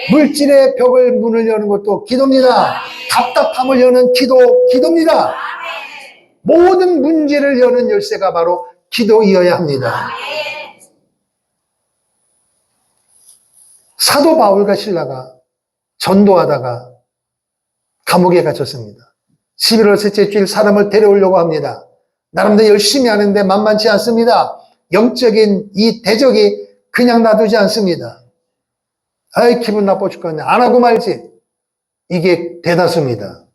물질의 벽을 문을 여는 것도 기도입니다. 답답함을 여는 기도입니다. 모든 문제를 여는 열쇠가 바로 기도이어야 합니다. 사도 바울과 실라가 전도하다가 감옥에 갇혔습니다. 11월 셋째 주일 사람을 데려오려고 합니다. 나름대로 열심히 하는데 만만치 않습니다. 영적인 이 대적이 그냥 놔두지 않습니다. 아이 기분 나빠 죽겠네. 안 하고 말지. 이게 대다수입니다.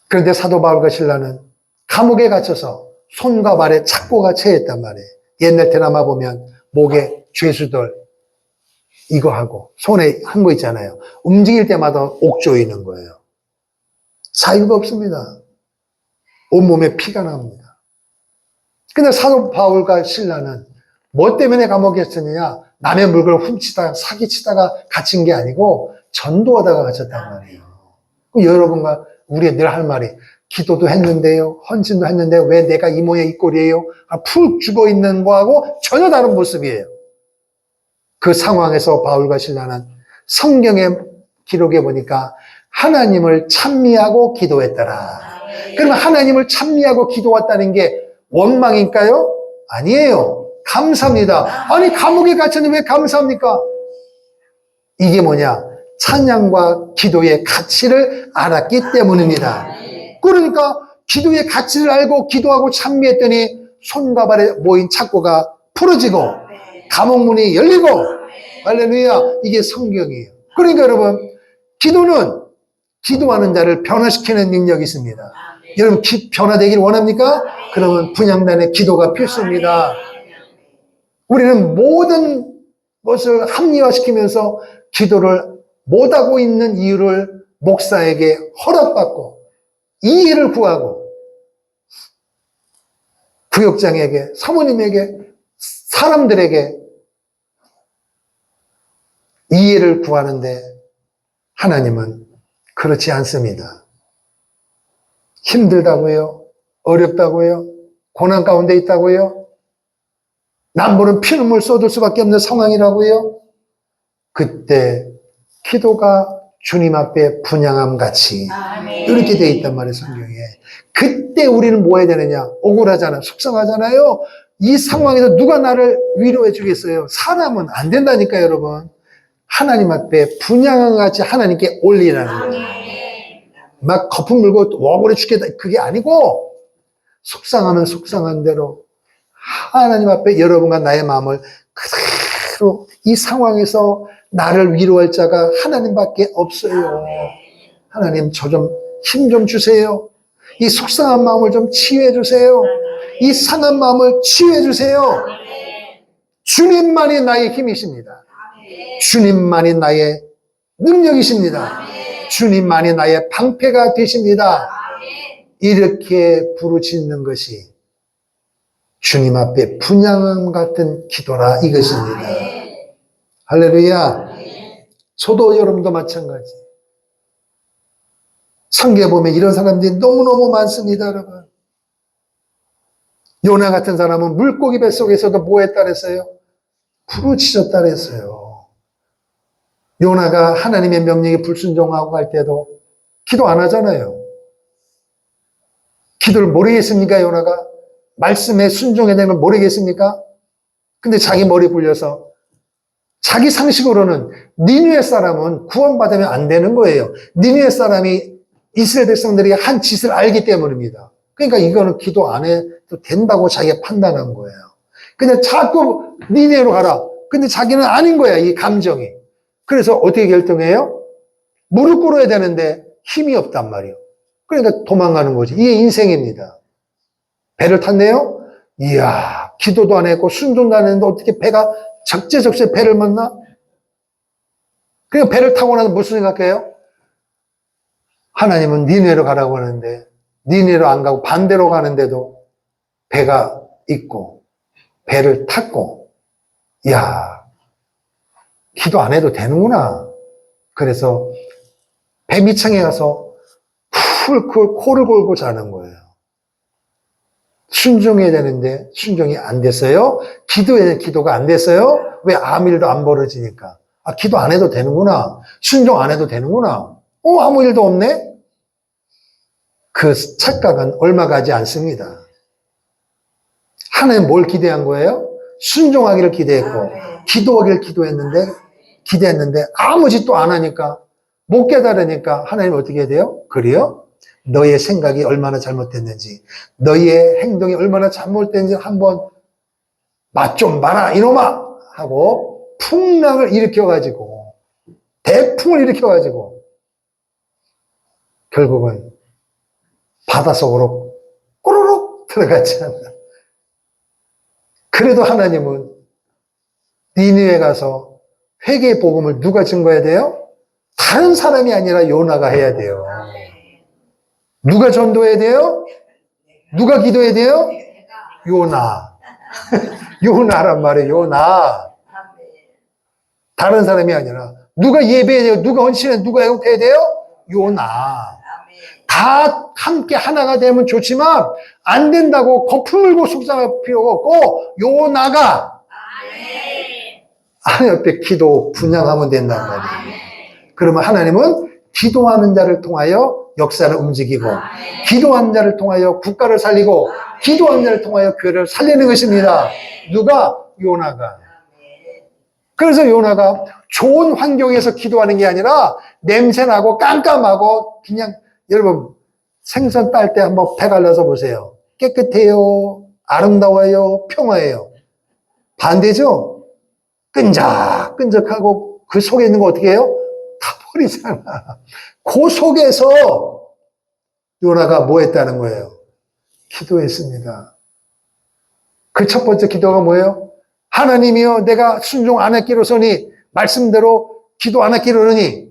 그런데 사도 바울과 실라는 감옥에 갇혀서 손과 발에 착고가 채였단 말이에요. 옛날 드라마 보면 목에 죄수들 이거 하고 손에 한 거 있잖아요. 움직일 때마다 옥 조이는 거예요. 자유가 없습니다. 온몸에 피가 납니다. 근데 사도 바울과 신라는 뭐 때문에 감옥에 있었느냐? 남의 물건을 훔치다가 사기치다가 갇힌 게 아니고 전도하다가 갇혔단 말이에요. 여러분과 우리가 늘 할 말이 기도도 했는데요, 헌신도 했는데 왜 내가 이 모양 이 꼴이에요? 푹 죽어있는 거하고 전혀 다른 모습이에요. 그 상황에서 바울과 신라는 성경의 기록에 보니까 하나님을 찬미하고 기도했더라. 그러면 하나님을 찬미하고 기도했다는 게 원망일까요? 아니에요. 감사합니다. 아니 감옥에 갇혔는데 왜 감사합니까? 이게 뭐냐? 찬양과 기도의 가치를 알았기 때문입니다. 그러니까 기도의 가치를 알고 기도하고 찬미했더니 손과 발에 모인 착고가 풀어지고 감옥문이 열리고, 할렐루야, 이게 성경이에요. 그러니까 여러분, 기도는 기도하는 자를 변화시키는 능력이 있습니다. 여러분 변화되길 원합니까? 그러면 분향단의 기도가 필수입니다. 우리는 모든 것을 합리화시키면서 기도를 못하고 있는 이유를 목사에게 허락받고 이해를 구하고 구역장에게, 사모님에게, 사람들에게 이해를 구하는데 하나님은 그렇지 않습니다. 힘들다고요? 어렵다고요? 고난 가운데 있다고요? 남보는 피눈물 쏟을 수밖에 없는 상황이라고요? 그때 기도가 주님 앞에 분향함 같이 이렇게 되어 있단 말이에요, 성경에. 그때 우리는 뭐 해야 되느냐? 억울하잖아요. 속상하잖아요. 이 상황에서 누가 나를 위로해 주겠어요? 사람은 안 된다니까요, 여러분. 하나님 앞에 분향함 같이 하나님께 올리라는 거예요. 막 거품 물고 억울해 죽겠다, 그게 아니고 속상하면 속상한 대로 하나님 앞에 여러분과 나의 마음을 그대로, 이 상황에서 나를 위로할 자가 하나님밖에 없어요. 하나님 저 좀 힘 좀 주세요. 이 속상한 마음을 좀 치유해 주세요. 이 상한 마음을 치유해 주세요. 주님만이 나의 힘이십니다. 주님만이 나의 능력이십니다. 주님만이 나의 방패가 되십니다. 이렇게 부르짖는 것이 주님 앞에 분향함 같은 기도라 이것입니다. 할렐루야. 저도 여러분도 마찬가지. 성경에 보면 이런 사람들이 너무너무 많습니다, 여러분. 요나 같은 사람은 물고기 뱃속에서도 뭐 했다 그랬어요? 부르짖었다 그랬어요. 요나가 하나님의 명령에 불순종하고 할 때도 기도 안 하잖아요. 기도를 모르겠습니까, 요나가? 말씀에 순종해야 되는 걸 모르겠습니까? 근데 자기 머리 굴려서 자기 상식으로는 니느웨 사람은 구원받으면 안 되는 거예요. 니느웨 사람이 이스라엘 백성들이 한 짓을 알기 때문입니다. 그러니까 이거는 기도 안 해도 된다고 자기가 판단한 거예요. 근데 자꾸 니느웨로 가라. 근데 자기는 아닌 거야, 이 감정이. 그래서 어떻게 결정해요? 무릎 꿇어야 되는데 힘이 없단 말이에요. 그러니까 도망가는 거지. 이게 인생입니다. 배를 탔네요? 이야, 기도도 안 했고 순종도 안 했는데 어떻게 배가 적재적소에 배를 만나? 그리고 배를 타고 나서 무슨 생각해요? 하나님은 니느웨로 가라고 하는데 니느웨로 안 가고 반대로 가는데도 배가 있고 배를 탔고, 이야, 기도 안 해도 되는구나. 그래서 배 밑창에 가서 쿨쿨 코를 골고 자는 거예요. 순종해야 되는데 순종이 안 됐어요. 기도해야 되는 기도가 안 됐어요. 왜 아무 일도 안 벌어지니까. 아, 기도 안 해도 되는구나. 순종 안 해도 되는구나. 아무 일도 없네? 그 착각은 얼마 가지 않습니다. 하나님 뭘 기대한 거예요? 순종하기를 기대했고 기도하기를 기대했는데 아무 짓도 안 하니까, 못 깨달으니까 하나님 어떻게 해야 돼요? 그래요? 너의 생각이 얼마나 잘못됐는지, 너의 행동이 얼마나 잘못됐는지 한번 맛 좀 봐라 이놈아 하고 풍랑을 일으켜가지고, 대풍을 일으켜가지고 결국은 바닷속으로 꼬르륵 들어갔잖아. 그래도 하나님은 니느웨에 가서 회개의 복음을 누가 증거해야 돼요? 다른 사람이 아니라 요나가 해야 돼요. 누가 전도해야 돼요? 누가 기도해야 돼요? 요나. 요나란 말이에요. 요나. 다른 사람이 아니라 누가 예배해야 돼요? 누가 헌신해야, 누가 애국해야 돼요? 요나. 다 함께 하나가 되면 좋지만 안 된다고 거품 물고 속상할 필요가 없고 요나가 하나님 옆에 기도 분양하면 된단 말이에요. 그러면 하나님은 기도하는 자를 통하여 역사를 움직이고 기도하는 자를 통하여 국가를 살리고 기도하는 자를 통하여 교회를 살리는 것입니다. 누가? 요나가. 그래서 요나가 좋은 환경에서 기도하는 게 아니라 냄새나고 깜깜하고 그냥 여러분 생선 딸 때 한번 배 갈라서 보세요. 깨끗해요? 아름다워요? 평화해요? 반대죠? 끈적끈적하고 그 속에 있는 거 어떻게 해요? 다 버리잖아. 그 속에서 요나가 뭐 했다는 거예요? 기도했습니다. 그 첫 번째 기도가 뭐예요? 하나님이여 내가 순종 안 했기로서니 말씀대로 기도 안 했기로니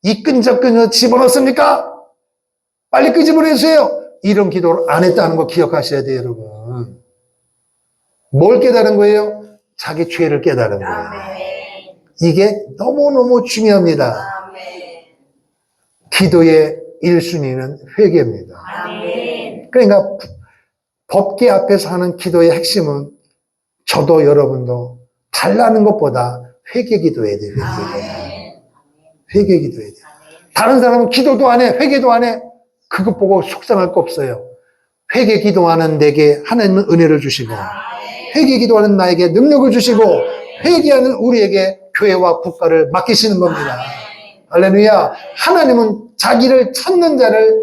이 끈적끈적 집어넣습니까? 빨리 끄집어내주세요. 이런 기도를 안 했다는 거 기억하셔야 돼요, 여러분. 뭘 깨달은 거예요? 자기 죄를 깨달은 거예요. 이게 너무너무 중요합니다. 기도의 1순위는 회개입니다. 그러니까 법계 앞에서 하는 기도의 핵심은 저도 여러분도 달라는 것보다 회개 기도해야 돼요. 회개 기도해야 돼요. 다른 사람은 기도도 안 해, 회개도 안 해. 그것 보고 속상할 거 없어요. 회개 기도하는 내게 하나님은 은혜를 주시고 회개 기도하는 나에게 능력을 주시고 회개하는 우리에게 교회와 국가를 맡기시는 겁니다. 할렐루야. 하나님은 자기를 찾는 자를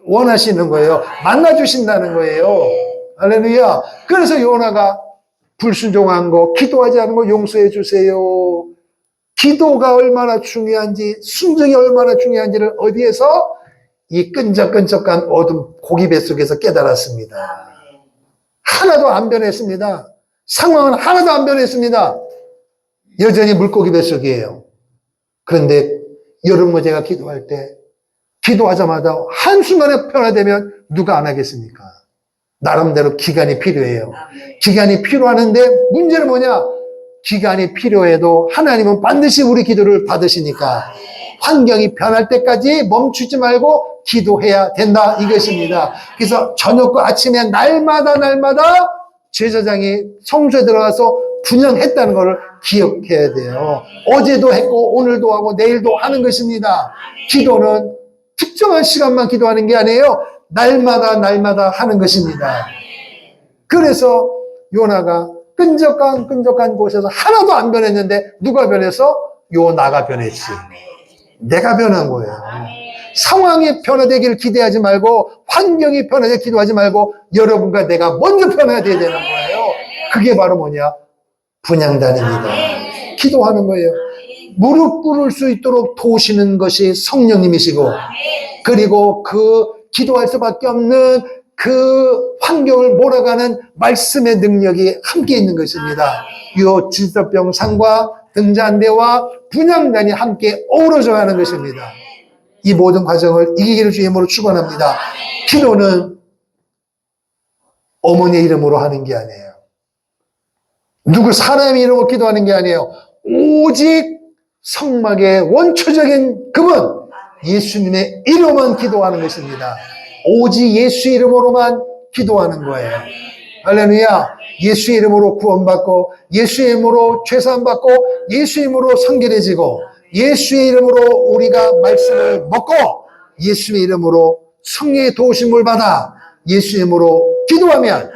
원하시는 거예요. 만나주신다는 거예요. 할렐루야. 그래서 요나가 불순종한 거, 기도하지 않은 거 용서해 주세요. 기도가 얼마나 중요한지, 순종이 얼마나 중요한지를 어디에서? 이 끈적끈적한 어둠 고기배 속에서 깨달았습니다. 하나도 안 변했습니다. 상황은 하나도 안 변했습니다. 여전히 물고기 뱃속이에요. 그런데 여러분과 제가 기도할 때 기도하자마자 한순간에 변화되면 누가 안 하겠습니까? 나름대로 기간이 필요해요. 기간이 필요하는데 문제는 뭐냐? 기간이 필요해도 하나님은 반드시 우리 기도를 받으시니까 환경이 변할 때까지 멈추지 말고 기도해야 된다 이것입니다. 그래서 저녁과 아침에 날마다 제사장이 성소에 들어가서 분향했다는 것을 기억해야 돼요. 어제도 했고 오늘도 하고 내일도 하는 것입니다. 기도는 특정한 시간만 기도하는 게 아니에요. 날마다 하는 것입니다. 그래서 요나가 끈적한 곳에서 하나도 안 변했는데 누가 변해서? 요나가 변했지. 내가 변한 거예요. 상황이 변화되기를 기대하지 말고 환경이 변화되기를 기도하지 말고 여러분과 내가 먼저 변화해야 되는 거예요. 그게 바로 뭐냐? 분향단입니다. 기도하는 거예요. 무릎 꿇을 수 있도록 도우시는 것이 성령님이시고 그리고 그 기도할 수밖에 없는 그 환경을 몰아가는 말씀의 능력이 함께 있는 것입니다. 이 질서병상과 등잔대와 분향단이 함께 어우러져 가는 것입니다. 이 모든 과정을 이기기를 주의 이름으로 축원합니다. 기도는 어머니의 이름으로 하는 게 아니에요. 누구 사람의 이름으로 기도하는 게 아니에요. 오직 성막의 원초적인 그분 예수님의 이름만 기도하는 것입니다. 오직 예수 이름으로만 기도하는 거예요. 할렐루야. 예수 이름으로 구원받고 예수 이름으로 죄사함받고 예수 이름으로 성결해지고 예수의 이름으로 우리가 말씀을 먹고 예수의 이름으로 성령의 도우심을 받아 예수 이름으로 기도하면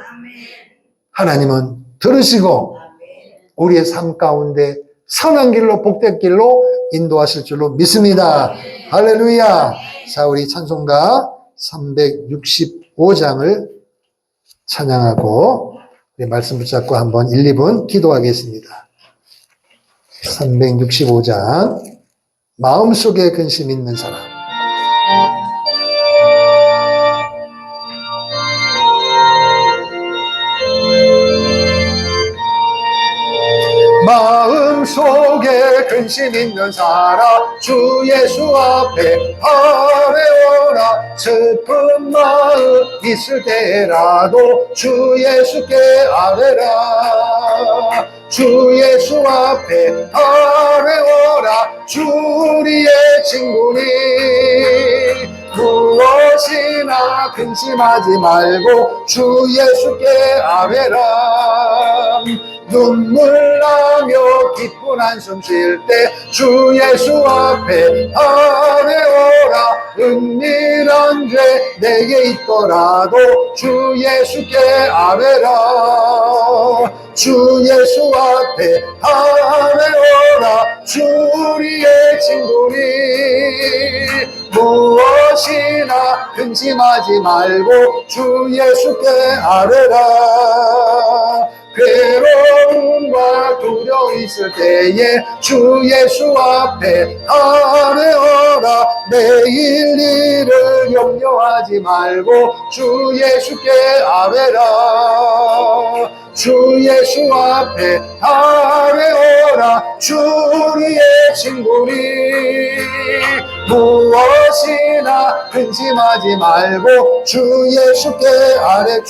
하나님은 들으시고 우리의 삶 가운데 선한 길로 복된 길로 인도하실 줄로 믿습니다. 할렐루야. 자, 우리 찬송가 365장을 찬양하고 우리 말씀 붙잡고 한번 1, 2분 기도하겠습니다. 365장 마음속에 근심 있는 사람. 마음속에 속에 근심 있는 사람 주 예수 앞에 아뢰어라. 슬픈 마음 있을 때라도 주 예수께 아뢰라. 주 예수 앞에 아뢰어라. 주 우리의 친구니 무엇이나 근심하지 말고 주 예수께 아뢰라. 눈물 나며 기쁜 한숨 쉴 때 주 예수 앞에 아뢰어라. 은밀한 죄 내게 있더라도 주 예수께 아뢰라. 주 예수 앞에 아뢰어라. 주 우리의 친구니 무엇이나 근심하지 말고 주 예수께 아뢰라. 괴로움과 두려움 있을 때에 주 예수 앞에 아뢰어라. 내일 일을 염려하지 말고 주 예수께 아뢰라. 주 예수 앞에 아뢰어라. 주 우리의 친구니 무엇이나 근심하지 말고 주 예수께 아뢰.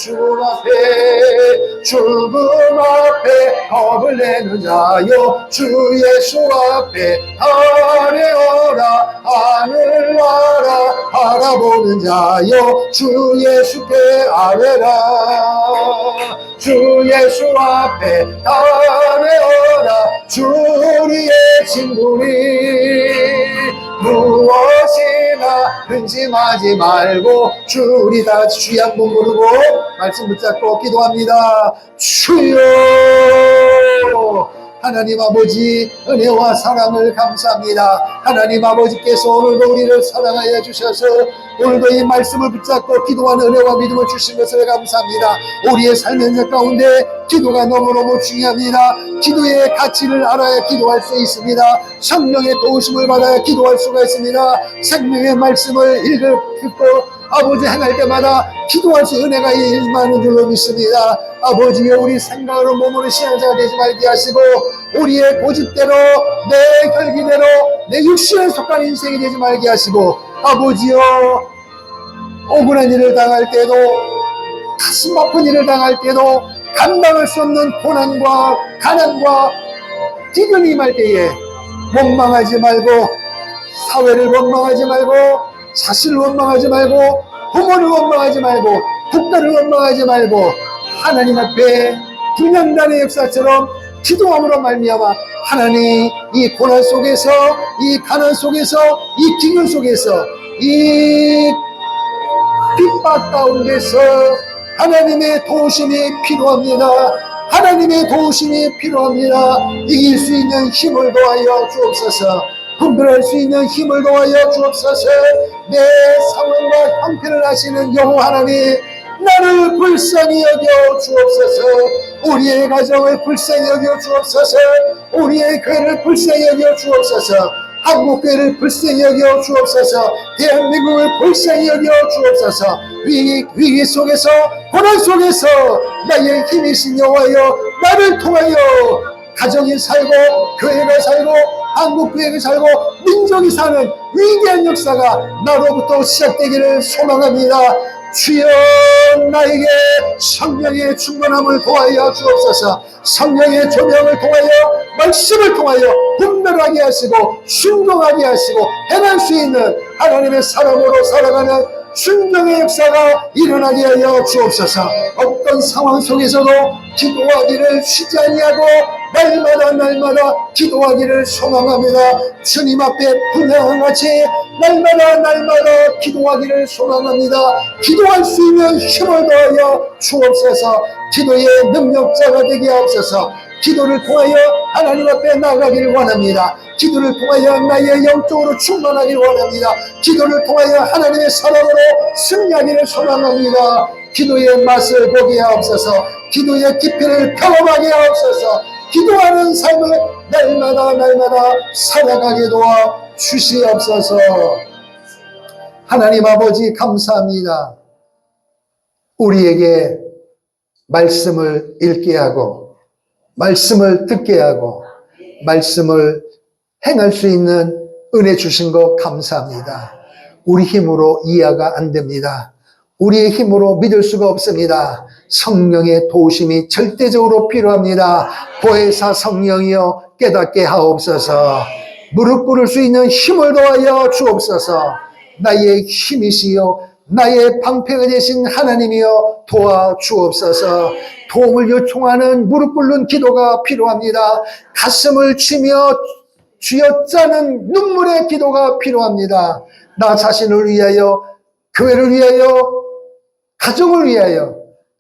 죽음 앞에 겁을 내는 자여 주 예수 앞에 아뢰어라. 하늘 나라 바라보는 자여 주 예수께 아뢰라. 주 예수 앞에 아뢰어라. 주 우리의 친구니 무엇이나 근심하지 말고 주. 우리 다 주의 한번 부르고 말씀 붙잡고 기도합니다. 주여 하나님 아버지 은혜와 사랑을 감사합니다. 하나님 아버지께서 오늘도 우리를 사랑하여 주셔서 오늘도 이 말씀을 붙잡고 기도하는 은혜와 믿음을 주신 것을 감사합니다. 우리의 삶의 현장 가운데 기도가 너무너무 중요합니다. 기도의 가치를 알아야 기도할 수 있습니다. 성령의 도우심을 받아야 기도할 수가 있습니다. 생명의 말씀을 듣고 아버지 행할 때마다 기도할 수 은혜가 임하는 줄로 믿습니다. 아버지여 우리 생각으로 몸으로 신앙자가 되지 말게 하시고 우리의 고집대로 내 혈기대로 내 육신에 속한 인생이 되지 말게 하시고 아버지여 억울한 일을 당할 때도 가슴 아픈 일을 당할 때도 감당할 수 없는 고난과 가난과 기근이 임할 때에 원망하지 말고 사회를 원망하지 말고 자신을 원망하지 말고 부모를 원망하지 말고 국가를 원망하지 말고 하나님 앞에 분향단의 역사처럼 기도함으로 말미암아 하나님 이 고난 속에서 이 가난 속에서 이 기근 속에서 이 핍박 가운데서 하나님의 도우심이 필요합니다. 하나님의 도우심이 필요합니다. 이길 수 있는 힘을 더하여 주옵소서. 분별할 수 있는 힘을 더하여 주옵소서. 내 상황과 형편을 아시는 여호와 하나님 나를 불쌍히 여겨 주옵소서. 우리의 가정을 불쌍히 여겨 주옵소서. 우리의 교회를 불쌍히 여겨 주옵소서. 한국교회를 불쌍히 여겨 주옵소서. 대한민국을 불쌍히 여겨 주옵소서. 위기 속에서 고난 속에서 나의 힘이신 여호와여 나를 통하여 가정이 살고 교회가 살고 한국교회가 살고 민족이 사는 위대한 역사가 나로부터 시작되기를 소망합니다. 주여 나에게 성령의 충만함을 도하여 주옵소서. 성령의 조명을 통하여 말씀을 통하여 분별하게 하시고 순종하게 하시고 행할 수 있는 하나님의 사람으로 살아가는 순종의 역사가 일어나게 하여 주옵소서. 어떤 상황 속에서도 기도하기를 쉬지 아니하고 날마다 기도하기를 소망합니다. 주님 앞에 분향같이 날마다 기도하기를 소망합니다. 기도할 수 있는 힘을 더하여 주옵소서. 기도의 능력자가 되게 하옵소서. 기도를 통하여 하나님 앞에 나가기를 원합니다. 기도를 통하여 나의 영적으로 충만하기를 원합니다. 기도를 통하여 하나님의 사랑으로 승리하기를 소망합니다. 기도의 맛을 보게 하옵소서. 기도의 깊이를 경험하게 하옵소서. 기도하는 삶을 날마다 살아가게 도와 주시옵소서. 하나님 아버지 감사합니다. 우리에게 말씀을 읽게 하고 말씀을 듣게 하고 말씀을 행할 수 있는 은혜 주신 거 감사합니다. 우리 힘으로 이해가 안 됩니다. 우리의 힘으로 믿을 수가 없습니다. 성령의 도우심이 절대적으로 필요합니다. 보혜사 성령이여 깨닫게 하옵소서. 무릎 꿇을 수 있는 힘을 더하여 주옵소서. 나의 힘이시여 나의 방패가 되신 하나님이여 도와주옵소서. 도움을 요청하는 무릎 꿇는 기도가 필요합니다. 가슴을 치며 쥐어짜는 눈물의 기도가 필요합니다. 나 자신을 위하여, 교회를 위하여, 가정을 위하여,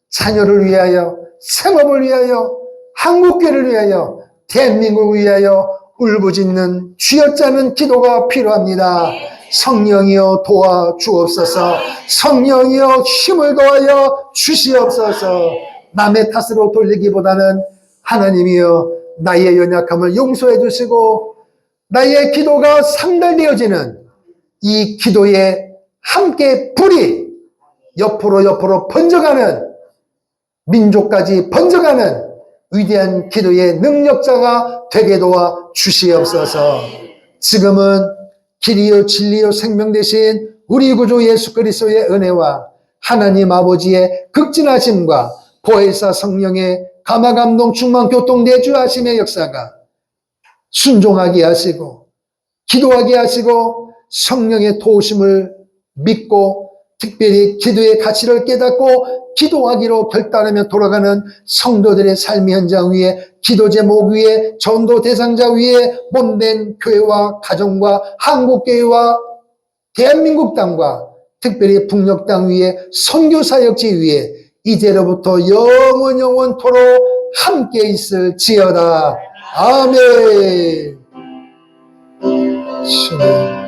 자녀를 위하여, 생업을 위하여, 한국교회를 위하여, 대한민국을 위하여 울부짖는 쥐어짜는 기도가 필요합니다. 성령이여 도와주옵소서. 성령이여 힘을 더하여 주시옵소서. 남의 탓으로 돌리기보다는 하나님이여 나의 연약함을 용서해 주시고 나의 기도가 상달되어지는 이 기도에 함께 불이 옆으로 번져가는, 민족까지 번져가는 위대한 기도의 능력자가 되게 도와 주시옵소서. 지금은 길이요 진리요 생명 되신 우리 구주 예수 그리스도의 은혜와 하나님 아버지의 극진하심과 보혜사 성령의 감화감동 충만 교통 내주하심의 역사가 순종하게 하시고 기도하게 하시고 성령의 도우심을 믿고 특별히 기도의 가치를 깨닫고 기도하기로 결단하며 돌아가는 성도들의 삶의 현장 위에, 기도 제목 위에, 전도 대상자 위에 몸된 교회와 가정과 한국교회와 대한민국 땅과 특별히 북녘 땅 위에 선교사역지 위에 이제로부터 영원토록 함께 있을지어다. 아멘. 주님.